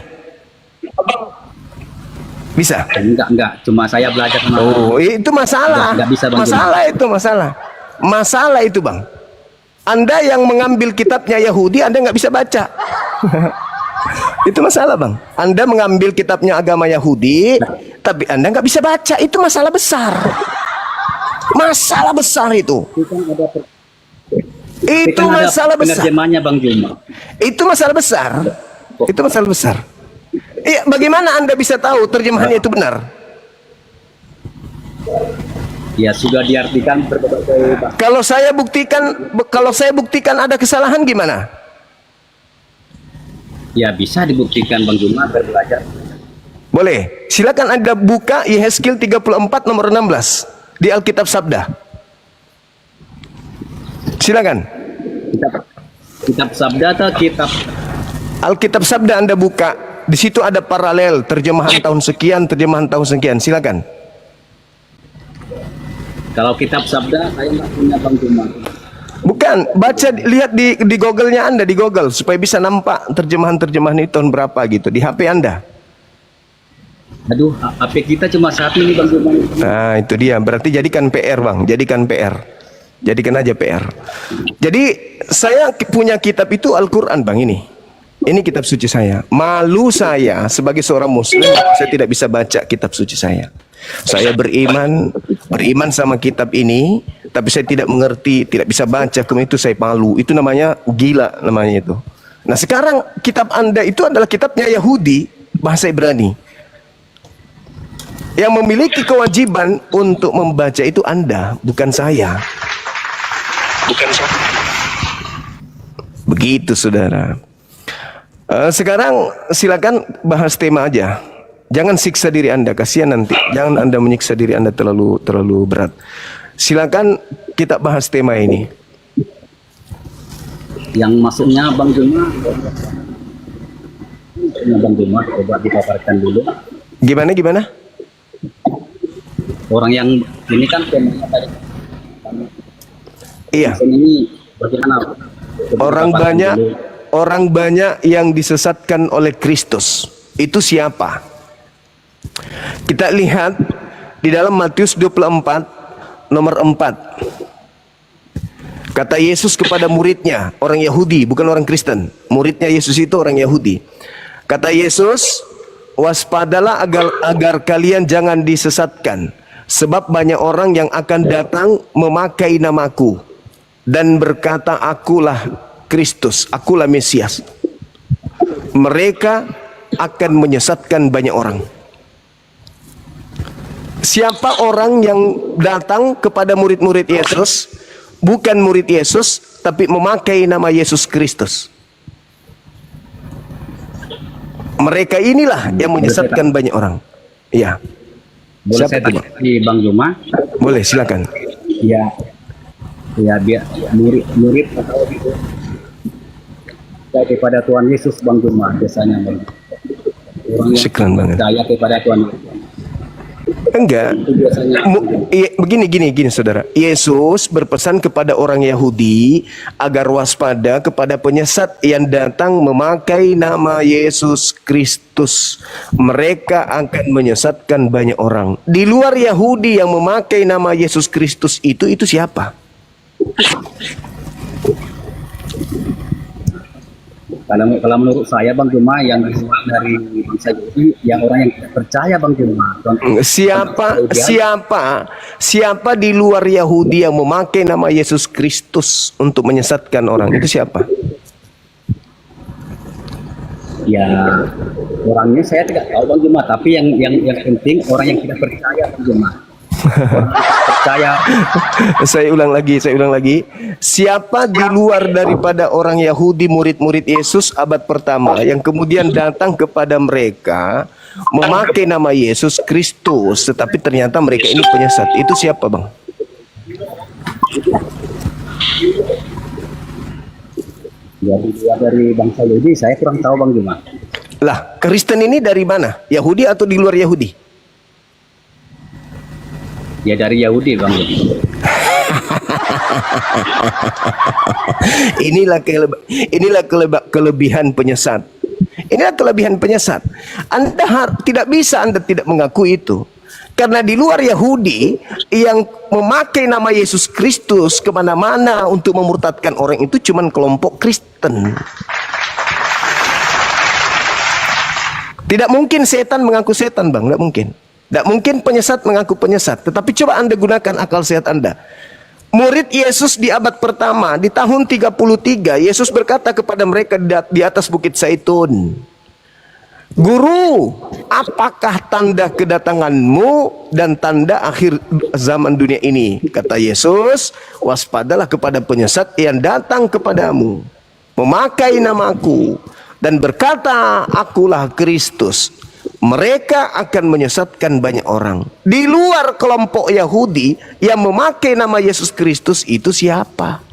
A: Bisa?
E: Enggak, cuma saya belajar sama.
A: Oh, itu masalah.
E: Enggak bisa, Bang.
A: Masalah itu Bang. Anda yang mengambil kitabnya Yahudi, Anda nggak bisa baca. Itu masalah Bang. Anda mengambil kitabnya agama Yahudi, tapi Anda nggak bisa baca. Itu masalah besar. Masalah besar itu. Itu masalah besar.
E: Penerjemahnya Bang Juma.
A: Itu masalah besar. Itu masalah besar. Iya, bagaimana Anda bisa tahu terjemahannya itu benar?
E: Ya sudah diartikan berbagai bahasa.
A: Kalau saya buktikan ada kesalahan gimana?
E: Ya bisa dibuktikan Bang Juma belajar.
A: Boleh. Silakan Anda buka Yehezkiel 34 nomor 16 di Alkitab Sabda. Silakan.
E: Kitab Sabda atau kitab
A: Alkitab Sabda Anda buka. Di situ ada paralel terjemahan tahun sekian, terjemahan tahun sekian. Silakan.
E: Kalau kitab Sabda saya nggak punya Bang Juma.
A: Bukan, baca, lihat di Google-nya Anda, di Google, supaya bisa nampak terjemahan-terjemahan itu tahun berapa gitu, di HP Anda.
E: Aduh, HP kita cuma satu ini Bang Juma.
A: Nah, itu dia, berarti jadikan PR Bang, jadikan PR. Jadikan aja PR. Jadi, saya punya kitab itu Al-Quran Bang ini. Ini kitab suci saya. Malu saya sebagai seorang muslim, saya tidak bisa baca kitab suci saya. Saya beriman sama kitab ini, tapi saya tidak mengerti, tidak bisa baca, kemudian itu saya malu. Itu namanya gila namanya itu. Nah, sekarang kitab Anda itu adalah kitabnya Yahudi, bahasa Ibrani. Yang memiliki kewajiban untuk membaca itu Anda, bukan saya. Begitu, Saudara. Sekarang silakan bahas tema aja. Jangan siksa diri Anda, kasihan nanti. Jangan Anda menyiksa diri Anda terlalu berat. Silakan kita bahas tema ini.
E: Yang masuknya Bang Juma bentuknya Bang Juma, coba dipaparkan dulu.
A: Gimana?
E: Orang yang ini kan temanya tadi.
A: Iya.
E: Ini bagaimana? Coba dipaparkan dulu.
A: Orang banyak yang disesatkan oleh Kristus. Itu siapa? Kita lihat di dalam Matius 24 nomor 4. Kata Yesus kepada muridnya, orang Yahudi, bukan orang Kristen. Muridnya Yesus itu orang Yahudi. Kata Yesus, waspadalah agar kalian jangan disesatkan. Sebab banyak orang yang akan datang memakai namaku dan berkata, akulah Kristus, akulah Mesias. Mereka akan menyesatkan banyak orang. Siapa orang yang datang kepada murid-murid Yesus? Bukan murid Yesus, tapi memakai nama Yesus Kristus. Mereka inilah yang menyesatkan banyak orang. Iya.
E: Boleh
A: Siapa
E: saya
A: itu,
E: tanya
A: Bang?
E: di Bang Juma?
A: Boleh, silakan.
E: Ya, biar murid atau itu kepada Tuhan Yesus Bang Juma biasanya Bang. Orang yang
A: Syukran banget.
E: percaya kepada Tuhan Yesus.
A: Enggak.
E: Itu biasanya
A: Begini saudara. Yesus berpesan kepada orang Yahudi agar waspada kepada penyesat yang datang memakai nama Yesus Kristus. Mereka akan menyesatkan banyak orang. Di luar Yahudi yang memakai nama Yesus Kristus itu siapa?
E: Kalau menurut saya Bang Juma yang dari bangsa Yahudi, yang orang yang tidak percaya Bang Juma.
A: Siapa di luar Yahudi yang memakai nama Yesus Kristus untuk menyesatkan orang? Itu siapa?
E: Ya, orangnya saya tidak tahu Bang Juma, tapi yang penting orang yang tidak percaya Bang Juma. Percaya.
A: Saya ulang lagi. Siapa di luar daripada orang Yahudi murid-murid Yesus abad pertama yang kemudian datang kepada mereka memakai nama Yesus Kristus, tetapi ternyata mereka ini penyesat. Itu siapa, Bang?
E: Ya, di luar dari bangsa Yahudi saya kurang tahu Bang Juma.
A: Lah, Kristen ini dari mana? Yahudi atau di luar Yahudi?
E: Ya dari Yahudi Bang Juma.
A: Inilah kelebihan penyesat. Inilah kelebihan penyesat. Tidak bisa Anda tidak mengakui itu. Karena di luar Yahudi yang memakai nama Yesus Kristus kemana-mana untuk memurtadkan orang itu cuma kelompok Kristen. Tidak mungkin setan mengaku setan, Bang. Tidak mungkin. Tidak mungkin penyesat mengaku penyesat. Tetapi coba Anda gunakan akal sehat Anda. Murid Yesus di abad pertama, di tahun 33, Yesus berkata kepada mereka di atas Bukit Zaitun, Guru, apakah tanda kedatanganmu dan tanda akhir zaman dunia ini? Kata Yesus, waspadalah kepada penyesat yang datang kepadamu, memakai namaku, dan berkata, akulah Kristus. Mereka akan menyesatkan banyak orang. Di luar kelompok Yahudi yang memakai nama Yesus Kristus itu siapa?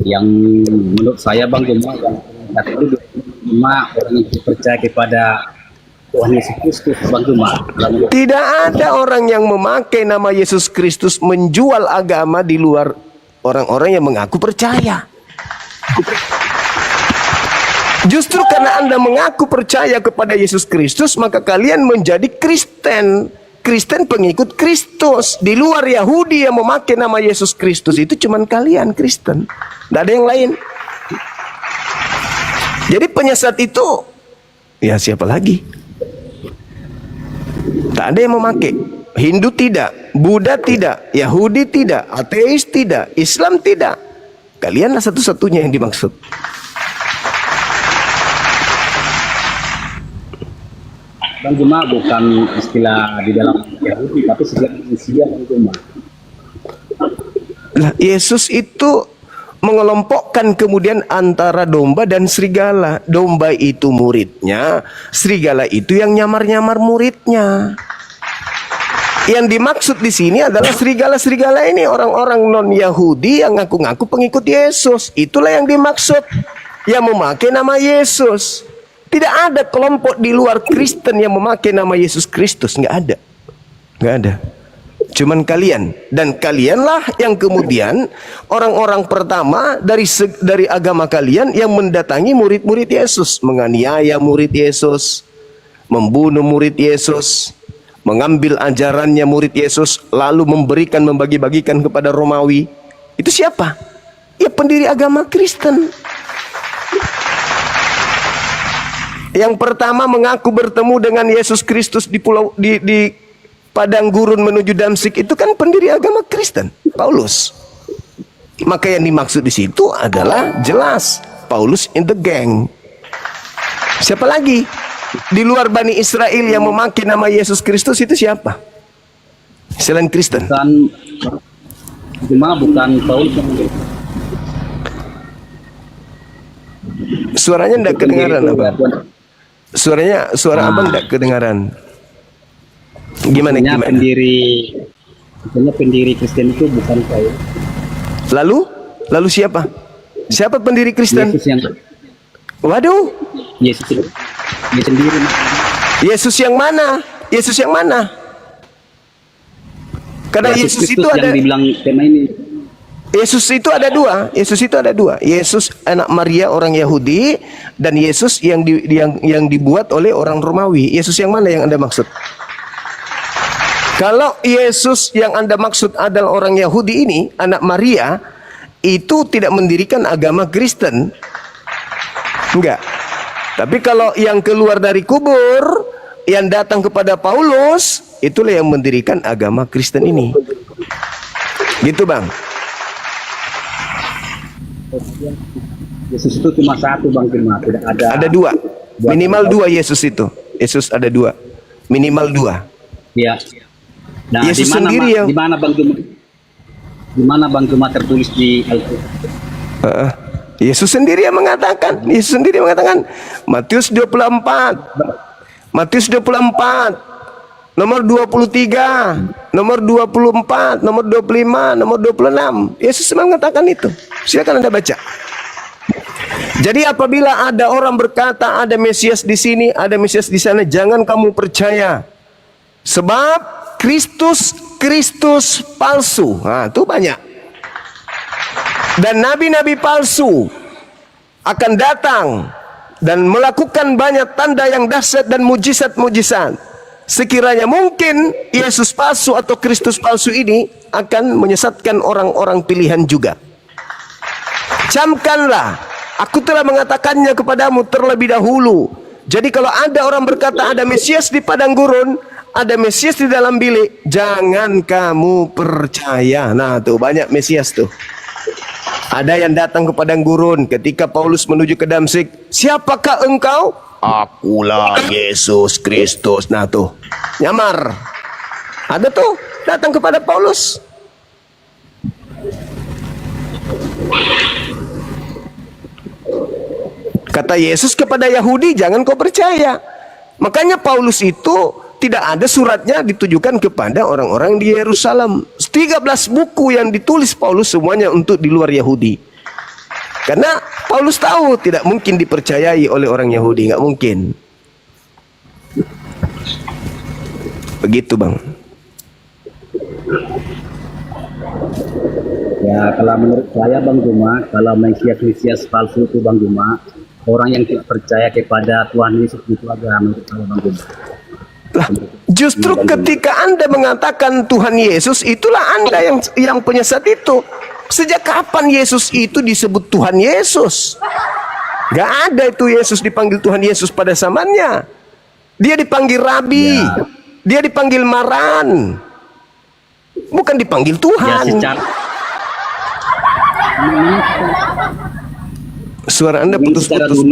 E: Yang menurut saya Bang Juma yang itu cuma orang yang percaya kepada Tuhan Yesus Kristus Bang Juma.
A: Tidak ada orang yang memakai nama Yesus Kristus menjual agama di luar orang-orang yang mengaku percaya. Justru karena Anda mengaku percaya kepada Yesus Kristus, maka kalian menjadi Kristen. Kristen pengikut Kristus. Di luar Yahudi yang memakai nama Yesus Kristus itu cuman kalian Kristen. Tidak ada yang lain. Jadi penyesat itu, ya siapa lagi? Tak ada yang memakai. Hindu tidak, Buddha tidak, Yahudi tidak, ateis tidak, Islam tidak. Kalianlah satu-satunya yang dimaksud.
E: Bang Juma bukan istilah di dalam Yahudi, tapi setiap manusia Bang Juma.
A: Lah, Yesus itu mengelompokkan kemudian antara domba dan serigala. Domba itu muridnya, serigala itu yang nyamar-nyamar muridnya. Yang dimaksud di sini adalah serigala-serigala ini, orang-orang non-Yahudi yang ngaku-ngaku pengikut Yesus. Itulah yang dimaksud, yang memakai nama Yesus. Tidak ada kelompok di luar Kristen yang memakai nama Yesus Kristus, nggak ada, nggak ada. Cuman kalian, dan kalianlah yang kemudian orang-orang pertama dari agama kalian yang mendatangi murid-murid Yesus, menganiaya murid Yesus, membunuh murid Yesus, mengambil ajarannya murid Yesus, lalu membagi-bagikan kepada Romawi. Itu siapa? Ya pendiri agama Kristen. Yang pertama mengaku bertemu dengan Yesus Kristus di padang gurun menuju Damsik itu kan pendiri agama Kristen, Paulus. Maka yang dimaksud di situ adalah jelas Paulus in the gang. Siapa lagi di luar Bani Israel yang memakai nama Yesus Kristus itu siapa? Selain Kristen.
E: Bukan Paulus.
A: Suaranya tidak kedengaran, Abang. Suara Abang tidak kedengaran. Gimana?
E: Pendiri Kristen itu bukan Paulus.
A: Lalu siapa? Siapa pendiri Kristen?
E: Yesus yang
A: Waduh.
E: Yesus sendiri.
A: Yesus yang mana? Yesus yang mana? Karena Yesus itu ada,
E: yang dibilang tema ini.
A: Yesus itu ada dua. Yesus itu ada dua. Yesus anak Maria orang Yahudi dan Yesus yang dibuat oleh orang Romawi. Yesus yang mana yang Anda maksud? Kalau Yesus yang Anda maksud adalah orang Yahudi ini, anak Maria, itu tidak mendirikan agama Kristen. Enggak. Tapi kalau yang keluar dari kubur, yang datang kepada Paulus, itulah yang mendirikan agama Kristen ini. Gitu, Bang.
E: Yesus itu cuma satu, Bang Firman, tidak ada.
A: Ada dua. Minimal dua Yesus itu. Yesus ada dua. Minimal dua.
E: Ya. Nah,
A: Yesus
E: dimana,
A: sendiri yang
E: di mana Bang Cuma tertulis di Alkitab?
A: Yesus sendiri yang mengatakan. Yesus sendiri yang mengatakan. Matius 24. Matius 24. Nomor 23, nomor 24, nomor 25, nomor 26. Yesus mengatakan itu. Silakan Anda baca. Jadi apabila ada orang berkata ada Mesias di sini, ada Mesias di sana, jangan kamu percaya. Sebab Kristus palsu. Nah, itu banyak. Dan nabi-nabi palsu akan datang dan melakukan banyak tanda yang dahsyat dan mujizat-mujizat. Sekiranya mungkin Yesus palsu atau Kristus palsu ini akan menyesatkan orang-orang pilihan juga. Camkanlah, aku telah mengatakannya kepadamu terlebih dahulu. Jadi kalau ada orang berkata ada Mesias di padang gurun, ada Mesias di dalam bilik, jangan kamu percaya. Nah tuh banyak Mesias tuh. Ada yang datang ke padang gurun ketika Paulus menuju ke Damsik. Siapakah engkau? Akulah Yesus Kristus. Nah tuh, nyamar. Ada tuh, datang kepada Paulus. Kata Yesus kepada Yahudi, jangan kau percaya. Makanya Paulus itu tidak ada suratnya ditujukan kepada orang-orang di Yerusalem. 13 buku yang ditulis Paulus semuanya untuk di luar Yahudi. Karena Paulus tahu tidak mungkin dipercayai oleh orang Yahudi, nggak mungkin. Begitu, Bang.
E: Ya, kalau menurut saya Bang Juma, kalau Mesias palsu itu Bang Juma, orang yang tidak percaya kepada Tuhan Yesus itu agak menurut saya Bang Juma.
A: Lah, justru ketika Anda mengatakan Tuhan Yesus, itulah Anda yang penyesat itu. Sejak kapan Yesus itu disebut Tuhan Yesus? Gak ada itu Yesus dipanggil Tuhan Yesus pada zamannya. Dia dipanggil Rabi, dia dipanggil Maran, bukan dipanggil Tuhan. Suara Anda putus-putus.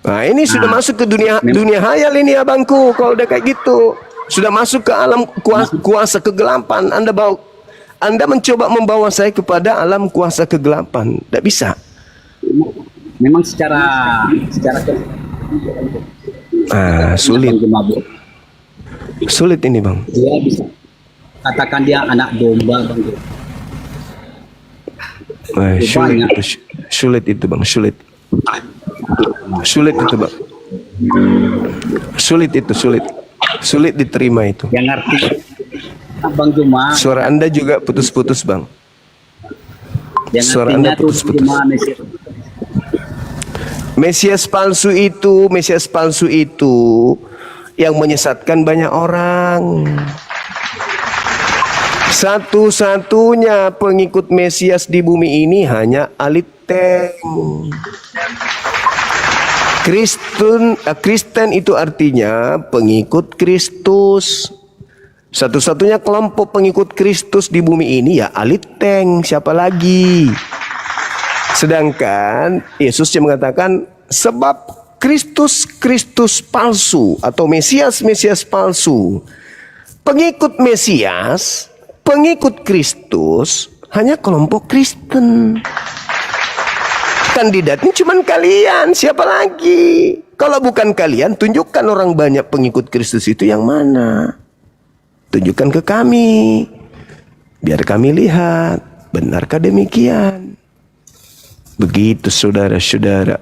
A: Nah ini sudah masuk ke dunia hayal ini abangku. Kalau udah kayak gitu, sudah masuk ke alam kuasa kegelapan. Anda mencoba membawa saya kepada alam kuasa kegelapan. Tidak bisa.
E: Memang secara
A: sulit. Sulit ini bang.
E: Dia bisa katakan dia anak domba Bang Jo.
A: Sulit itu bang, sulit. Sulit itu bang. Sulit diterima itu.
E: Yang ngerti Bang Juma.
A: Suara Anda juga putus-putus bang.
E: Yang
A: Suara
E: artinya
A: Anda
E: tuh
A: putus-putus.
E: Juma
A: Mesias palsu itu yang menyesatkan banyak orang. Satu-satunya pengikut Mesias di bumi ini hanya Aliteng. Kristen itu artinya pengikut Kristus. Satu-satunya kelompok pengikut Kristus di bumi ini ya Aliteng, siapa lagi? Sedangkan Yesus yang mengatakan sebab Kristus palsu atau Mesias palsu. Pengikut Mesias, pengikut Kristus hanya kelompok Kristen. Kandidatnya cuma kalian, siapa lagi? Kalau bukan kalian, tunjukkan orang banyak pengikut Kristus itu yang mana. Tunjukkan ke kami, biar kami lihat, benarkah demikian? Begitu saudara-saudara.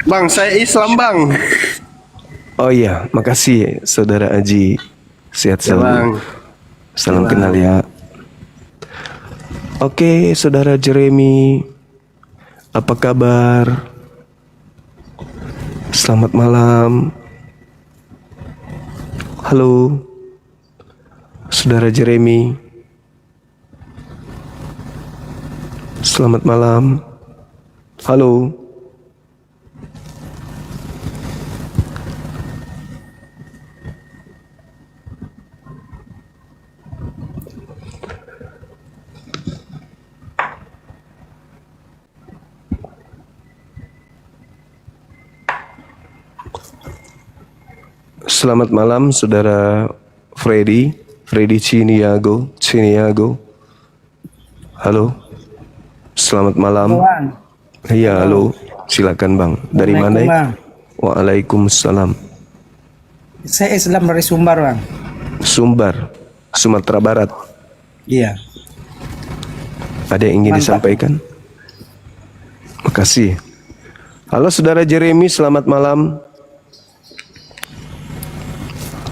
C: Bang, saya Islam bang.
A: Oh iya, makasih saudara Aji. Sehat
C: Ya, Bang.
A: selalu. Salam kenal ya. Oke, saudara Jeremy. Apa kabar? Selamat malam. Halo. Saudara Jeremy. Selamat malam. Halo. Selamat malam, saudara Freddy Ciniago. Halo. Selamat malam. Iya, halo. Silakan bang. Dari mana?
H: Bang.
A: Waalaikumsalam.
H: Saya Islam dari Sumbar, Bang.
A: Sumbar, Sumatera Barat.
H: Iya.
A: Ada yang ingin disampaikan? Makasih. Halo saudara Jeremy, selamat malam.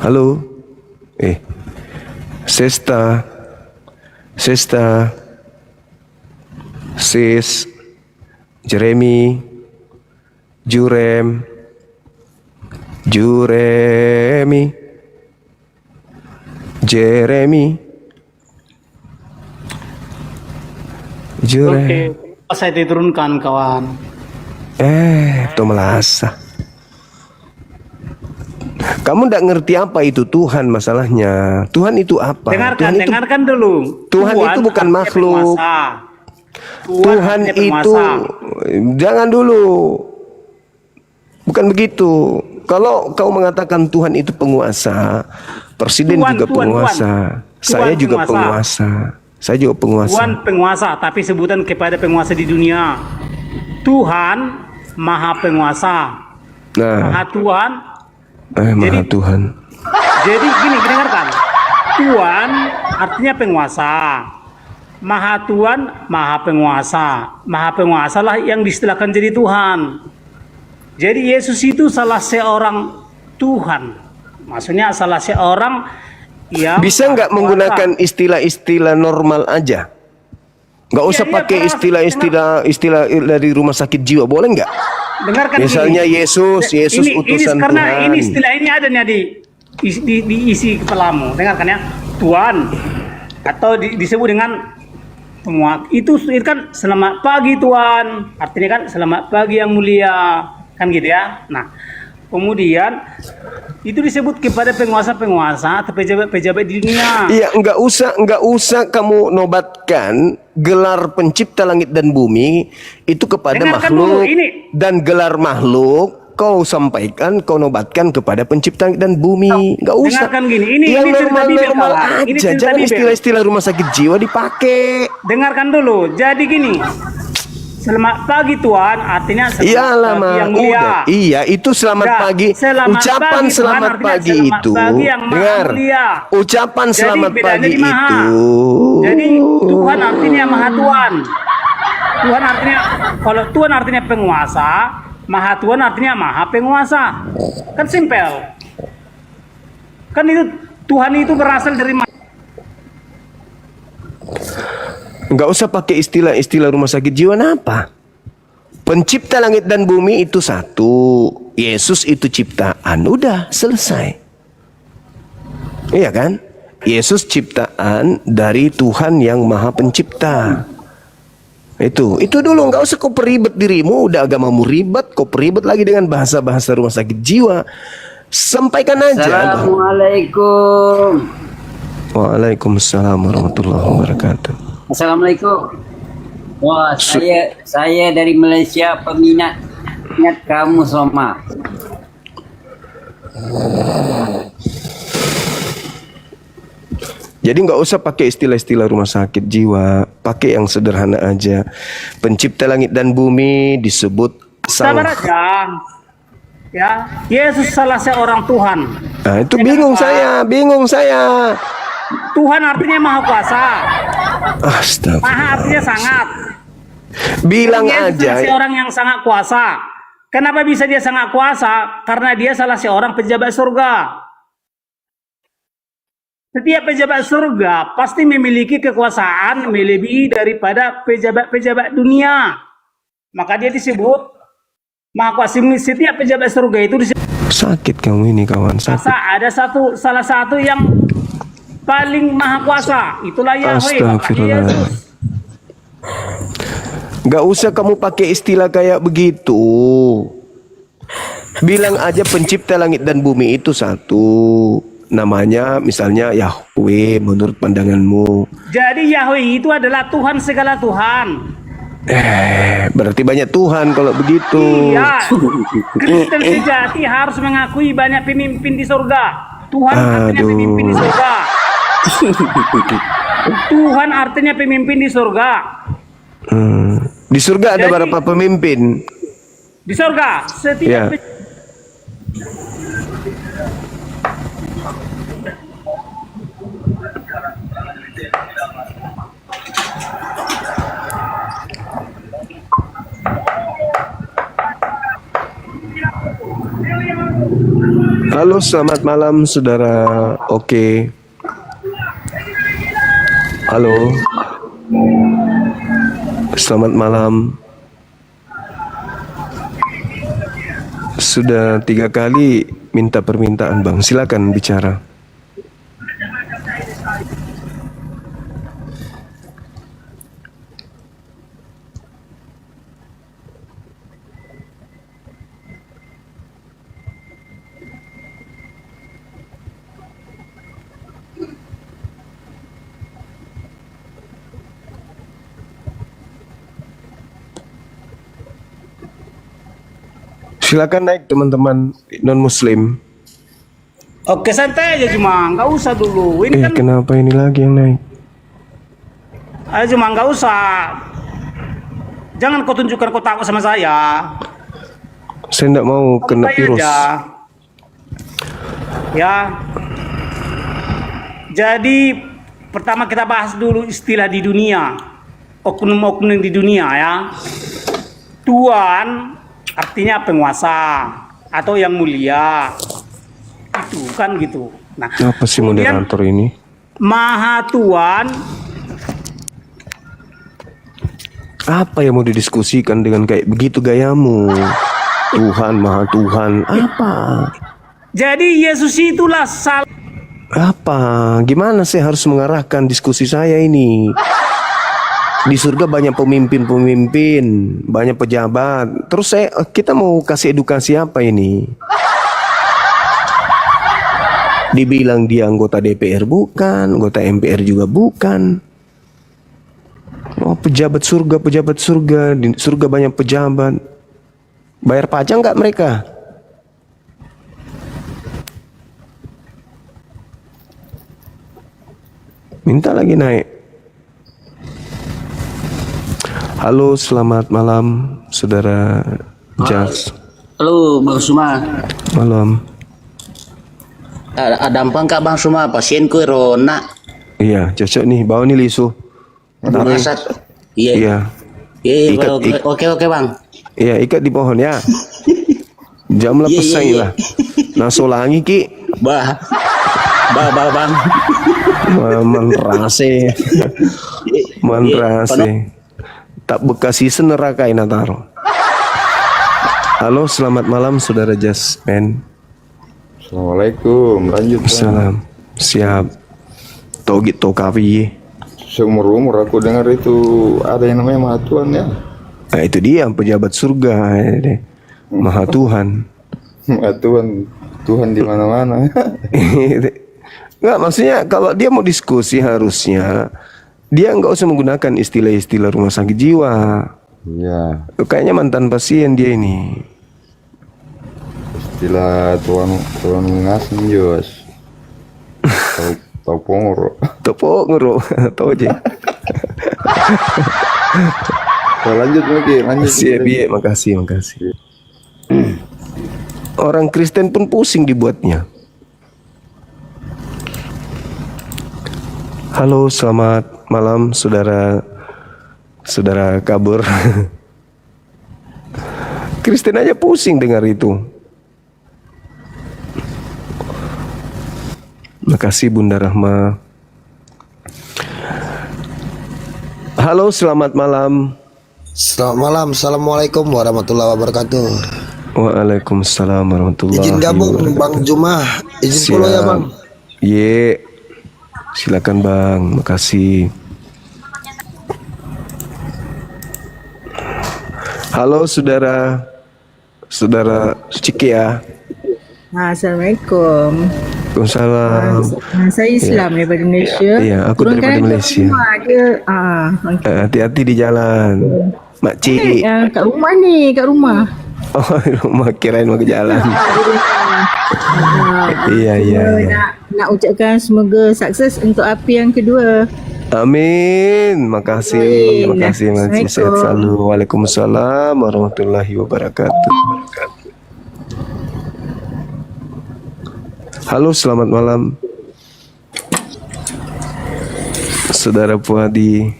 A: Halo. Sesta. Sis. Jeremy. Juremi.
F: Oke, saya diturunkan kawan.
A: Itu melasa. Kamu tidak ngerti apa itu Tuhan masalahnya. Tuhan itu apa?
F: Dengarkan dulu.
A: Tuhan itu bukan
F: artinya
A: makhluk.
F: penguasa.
A: Tuhan
F: artinya
A: itu
F: penguasa.
A: jangan dulu. Bukan begitu. Kalau kau mengatakan Tuhan itu penguasa, presiden juga penguasa. Saya juga penguasa. Saya juga penguasa.
F: Tuhan penguasa, tapi sebutan kepada penguasa di dunia. Tuhan Maha Penguasa.
A: Nah,
F: Maha Tuhan.
A: Maha Tuhan.
F: Jadi gini, dengarkan. Tuhan artinya penguasa. Maha Tuhan, Maha Penguasa. Maha Penguasa lah yang diistilahkan jadi Tuhan. Jadi Yesus itu salah seorang Tuhan. Maksudnya salah seorang yang
A: Bisa nggak menggunakan istilah-istilah normal aja? Nggak usah pakai istilah-istilah dari rumah sakit jiwa, boleh nggak?
F: Dengarkan
A: Misalnya
F: ini.
A: Yesus utusan
F: karena
A: Tuhan.
F: ini istilah ini ada nih di isi kepalamu. Dengarkan ya. Tuhan atau disebut dengan semua itu kan selamat pagi Tuhan. Artinya kan selamat pagi yang mulia. Kan gitu ya. Nah, kemudian itu disebut kepada penguasa-penguasa atau pejabat-pejabat di dunia.
A: Iya, nggak usah kamu nobatkan gelar pencipta langit dan bumi itu kepada
F: Dengarkan
A: makhluk
F: dulu, ini.
A: dan gelar makhluk kau sampaikan, kau nobatkan kepada pencipta langit dan bumi. Nggak usah.
F: Dengarkan gini, ini
A: yang
F: cerita Bibel,
A: normal
F: kawan. Ini
A: aja,
F: cerita
A: jangan
F: Bibel.
A: istilah-istilah rumah sakit jiwa dipakai.
F: Dengarkan dulu. Jadi gini. Selamat pagi Tuhan artinya selamat
A: Iyalah,
F: pagi
A: Ma.
F: yang mulia.
A: Udah. Iya, itu selamat
F: Udah,
A: pagi.
F: selamat
A: Ucapan
F: pagi, Tuhan,
A: selamat
F: artinya
A: pagi
F: selamat
A: itu.
F: pagi yang maha
A: Dengar.
F: mulia.
A: Ucapan
F: Jadi
A: selamat
F: bedanya
A: pagi
F: di maha.
A: itu.
F: Jadi Tuhan artinya maha Tuhan. Tuhan artinya, kalau Tuhan artinya penguasa, maha Tuhan artinya maha penguasa. Kan simpel. Kan itu Tuhan itu berasal dari mana?
A: Nggak usah pakai istilah-istilah rumah sakit jiwa. Apa? Pencipta langit dan bumi itu satu. Yesus itu ciptaan. Udah, selesai. Iya kan? Yesus ciptaan dari Tuhan yang maha pencipta. Itu dulu, nggak usah kau peribet dirimu. Udah agamamu ribet, kau peribet lagi dengan bahasa-bahasa rumah sakit jiwa. Sampaikan aja.
I: Assalamualaikum.
A: Waalaikumsalam warahmatullahi wabarakatuh.
I: Assalamualaikum. Wah, saya dari Malaysia, peminat kamu semua.
A: Jadi nggak usah pakai istilah-istilah rumah sakit jiwa, pakai yang sederhana aja. Pencipta langit dan bumi disebut
F: Sabar aja. Ya, Yesus salah seorang Tuhan.
A: Nah, itu bingung saya.
F: Tuhan artinya maha kuasa.
A: Astaga.
F: Maha artinya sangat.
A: Bilang
F: Yesus
A: aja.
F: salah seorang yang sangat kuasa. Kenapa bisa dia sangat kuasa? Karena dia salah seorang pejabat surga. Setiap pejabat surga pasti memiliki kekuasaan melebihi daripada pejabat-pejabat dunia. Maka dia disebut maha kuasa. Setiap pejabat surga itu disebut.
A: Sakit kamu ini kawan, sakit.
F: Ada salah satu yang paling maha kuasa. Itulah Yahweh.
A: Astagfirullah. Gak usah kamu pakai istilah kayak begitu. Bilang aja pencipta langit dan bumi itu satu. Namanya misalnya Yahweh menurut pandanganmu.
F: Jadi Yahweh itu adalah Tuhan segala Tuhan.
A: Berarti banyak Tuhan kalau begitu.
F: Iya. Kristen sejati harus mengakui banyak pemimpin di surga. Tuhan artinya pemimpin di surga. Tuhan artinya pemimpin di surga.
A: Di surga ada berapa pemimpin?
F: Di surga setiap
A: Ya. Halo, selamat malam saudara. Oke. Halo. Selamat malam. Sudah 3 kali minta permintaan bang. Silakan bicara. Silakan naik teman-teman non-muslim.
F: Oke, santai aja cuma, nggak usah dulu. Ini kan
A: Kenapa ini lagi yang naik?
F: ayo cuma nggak usah. Jangan kau tunjukkan kau takut sama saya.
A: Saya tidak mau kena
F: Santai
A: virus.
F: aja. Ya. Jadi pertama kita bahas dulu istilah di dunia. Oknum-oknum di dunia ya. Tuhan artinya penguasa atau yang mulia. Itu kan gitu. Nah,
A: Apa sih
F: kemudian
A: moderator ini?
F: Maha Tuhan.
A: Apa yang mau didiskusikan dengan kayak begitu gayamu? Tuhan, Maha Tuhan. Apa?
F: Jadi Yesus itulah
A: Apa? Gimana saya harus mengarahkan diskusi saya ini? Di surga banyak pemimpin-pemimpin, banyak pejabat. Terus kita mau kasih edukasi apa ini? Dibilang dia anggota DPR bukan, anggota MPR juga bukan. Oh, pejabat surga. Di surga banyak pejabat. Bayar pajak nggak mereka? Minta lagi naik. Halo, selamat malam, saudara Jas.
I: Halo Bang Suma.
A: Malam.
I: Ada ampang kak Bang Suma, pasienku Rona.
A: Iya, cocok nih. Bawa nih lisu. Taruh.
I: Iya.
A: Iya.
I: Iya,
A: Ikat-
I: oke Bang.
A: Iya, ikat di pohon ya. Jam lah
I: Iya,
A: pesang
I: iya, iya.
A: lah. Naso lagi ki.
I: Bang.
A: Manrase. Manrase. Tak bekasi neraka ina taro. Halo, selamat malam saudara Jasmine.
J: Assalamualaikum, lanjut.
A: Salam. Siap. Togit tokawi.
J: Seumur-umur aku dengar itu ada yang namanya Maha Tuhan ya.
A: Nah, itu dia pejabat surga. Maha Tuhan.
J: Maha Tuhan, Tuhan di mana-mana.
A: Nggak, maksudnya kalau dia mau diskusi harusnya dia nggak usah menggunakan istilah-istilah rumah sakit jiwa.
J: Iya,
A: Kayaknya mantan pasien dia ini.
J: istilah Tuhan ngasih Jos. Tahu pongoro.
A: Topo ngero, tahu aja.
J: Lanjut lagi, lanjut.
A: Siap, iya, makasih. Orang Kristen pun pusing dibuatnya. Halo, selamat malam saudara kabur. Kristen aja pusing dengar itu. Makasih Bunda Rahma. Halo, selamat malam.
K: Selamat malam, assalamualaikum warahmatullahi wabarakatuh.
A: Waalaikumsalam warahmatullahi
K: Izin gabung
A: wabarakatuh.
K: Bang Jumah, izin follow ya Bang.
A: Ye, silakan Bang, makasih. Halo saudara Ciki ya.
L: Assalamualaikum.
A: Waalaikumsalam.
L: Saya Islam daripada Malaysia.
A: Iya, aku
L: Turun
A: daripada
L: kanan ke
A: Malaysia.
L: rumah ada. Okay.
A: Hati-hati di jalan, Makcik.
L: Kat rumah ni, kat rumah.
A: Oh, rumah kirain mau ke jalan. Iya.
L: Nak ucapkan semoga sukses untuk api yang kedua.
A: Amin. Makasih. Makasih.
L: Assalamualaikum.
A: Sehat selalu. Waalaikumsalam warahmatullahi wabarakatuh. Halo, selamat malam. Saudara Puadi.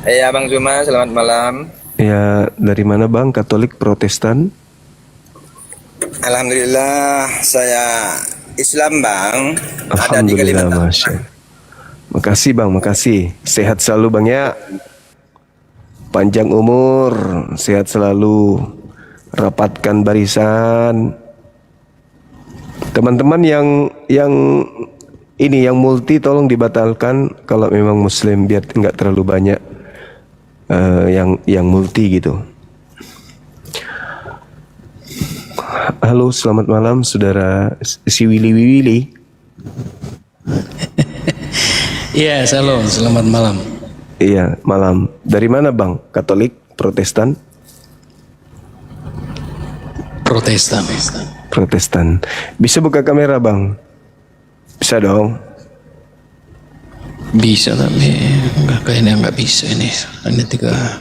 M: Ya Bang Zuma, selamat malam.
A: Ya, dari mana Bang? Katolik, Protestan?
M: Alhamdulillah saya Islam Bang. Ada di
A: Alhamdulillah,
M: Kalimantan.
A: Masya Allah. Makasih Bang, makasih. Sehat selalu Bang ya. Panjang umur, sehat selalu. Rapatkan barisan. Teman-teman yang ini yang multi tolong dibatalkan kalau memang Muslim, biar nggak terlalu banyak yang multi gitu. Halo, selamat malam saudara si Willy.
N: Iya, salam, selamat malam.
A: Iya, malam. Dari mana Bang? Katolik, Protestan? Protestan. Bisa buka kamera Bang? Bisa dong.
N: Bisa tapi kayaknya nggak bisa ini. Hanya 3.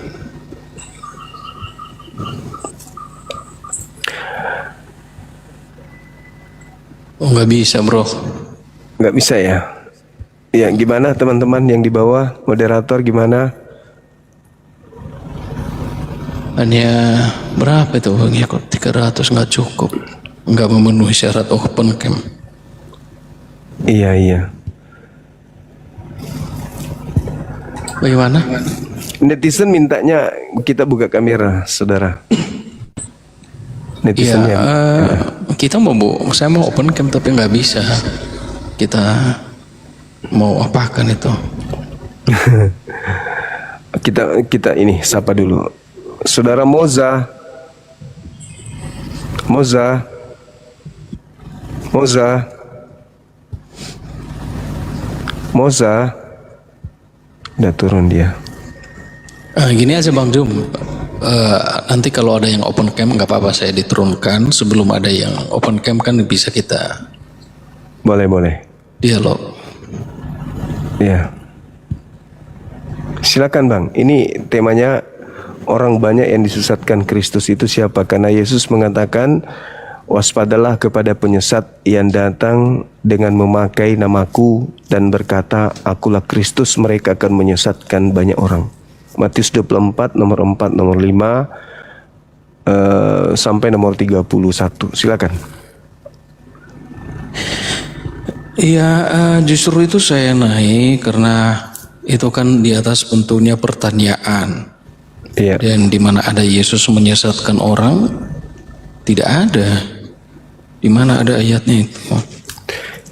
N: Oh, nggak bisa bro.
A: Nggak bisa ya? Ya, gimana teman-teman yang di bawah? Moderator gimana?
N: Hanya berapa itu Bang? Ya, 300 nggak cukup. Nggak memenuhi syarat open cam.
A: Iya.
N: Bagaimana?
A: Netizen mintanya kita buka kamera, saudara. Netizen
N: Ya, kita saya mau open cam tapi nggak bisa. Kita mau apakan itu?
A: kita ini sapa dulu. Saudara Moza. Udah turun dia.
N: Gini aja Bang Jum, nanti kalau ada yang open cam nggak apa-apa saya diturunkan. Sebelum ada yang open cam kan bisa kita
A: boleh
N: dialog.
A: Ya, Silakan Bang, ini temanya orang banyak yang disesatkan Kristus itu siapa? Karena Yesus mengatakan, waspadalah kepada penyesat yang datang dengan memakai namaku dan berkata, akulah Kristus, mereka akan menyesatkan banyak orang. Matius 24, nomor 4, nomor 5, sampai nomor 31. Silakan.
N: Iya, justru itu saya naik karena itu kan di atas bentuknya pertanyaan.
A: Iya.
N: Dan di mana ada Yesus menyesatkan orang, tidak ada. Di mana ada ayatnya itu?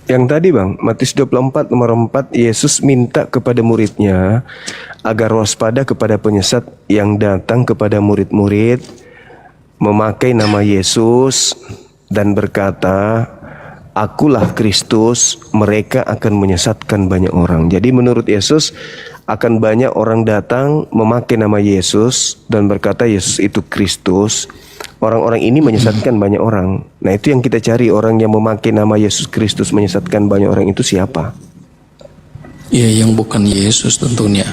A: Yang tadi Bang, Matius 24 nomor 4, Yesus minta kepada muridnya agar waspada kepada penyesat yang datang kepada murid-murid memakai nama Yesus dan berkata, akulah Kristus, mereka akan menyesatkan banyak orang. Jadi menurut Yesus akan banyak orang datang memakai nama Yesus dan berkata Yesus itu Kristus. Orang-orang ini menyesatkan banyak orang. Nah itu yang kita cari, orang yang memakai nama Yesus Kristus menyesatkan banyak orang itu siapa?
N: Ya, yang bukan Yesus tentunya.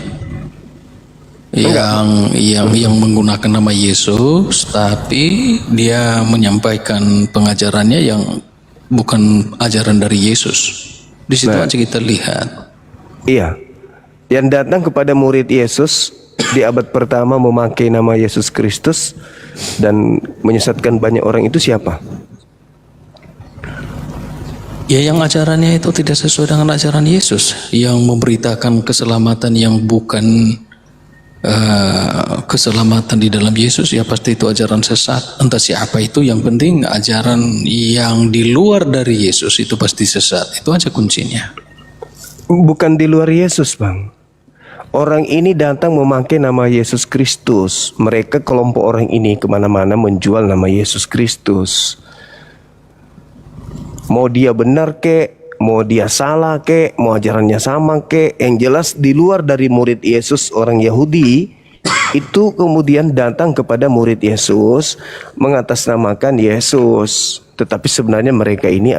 N: Yang menggunakan nama Yesus, tapi dia menyampaikan pengajarannya yang bukan ajaran dari Yesus. Di situ aja kita lihat.
A: Iya. Yang datang kepada murid Yesus di abad pertama memakai nama Yesus Kristus dan menyesatkan banyak orang itu siapa?
N: Ya, yang ajarannya itu tidak sesuai dengan ajaran Yesus, yang memberitakan keselamatan yang bukan keselamatan di dalam Yesus, ya pasti itu ajaran sesat. Entah siapa itu, yang penting ajaran yang di luar dari Yesus itu pasti sesat. Itu aja kuncinya.
A: Bukan di luar Yesus Bang. Orang ini datang memakai nama Yesus Kristus. Mereka kelompok orang ini kemana-mana menjual nama Yesus Kristus. Mau dia benar kek, mau dia salah kek, mau ajarannya sama kek, yang jelas di luar dari murid Yesus orang Yahudi itu kemudian datang kepada murid Yesus mengatasnamakan Yesus. Tetapi sebenarnya mereka ini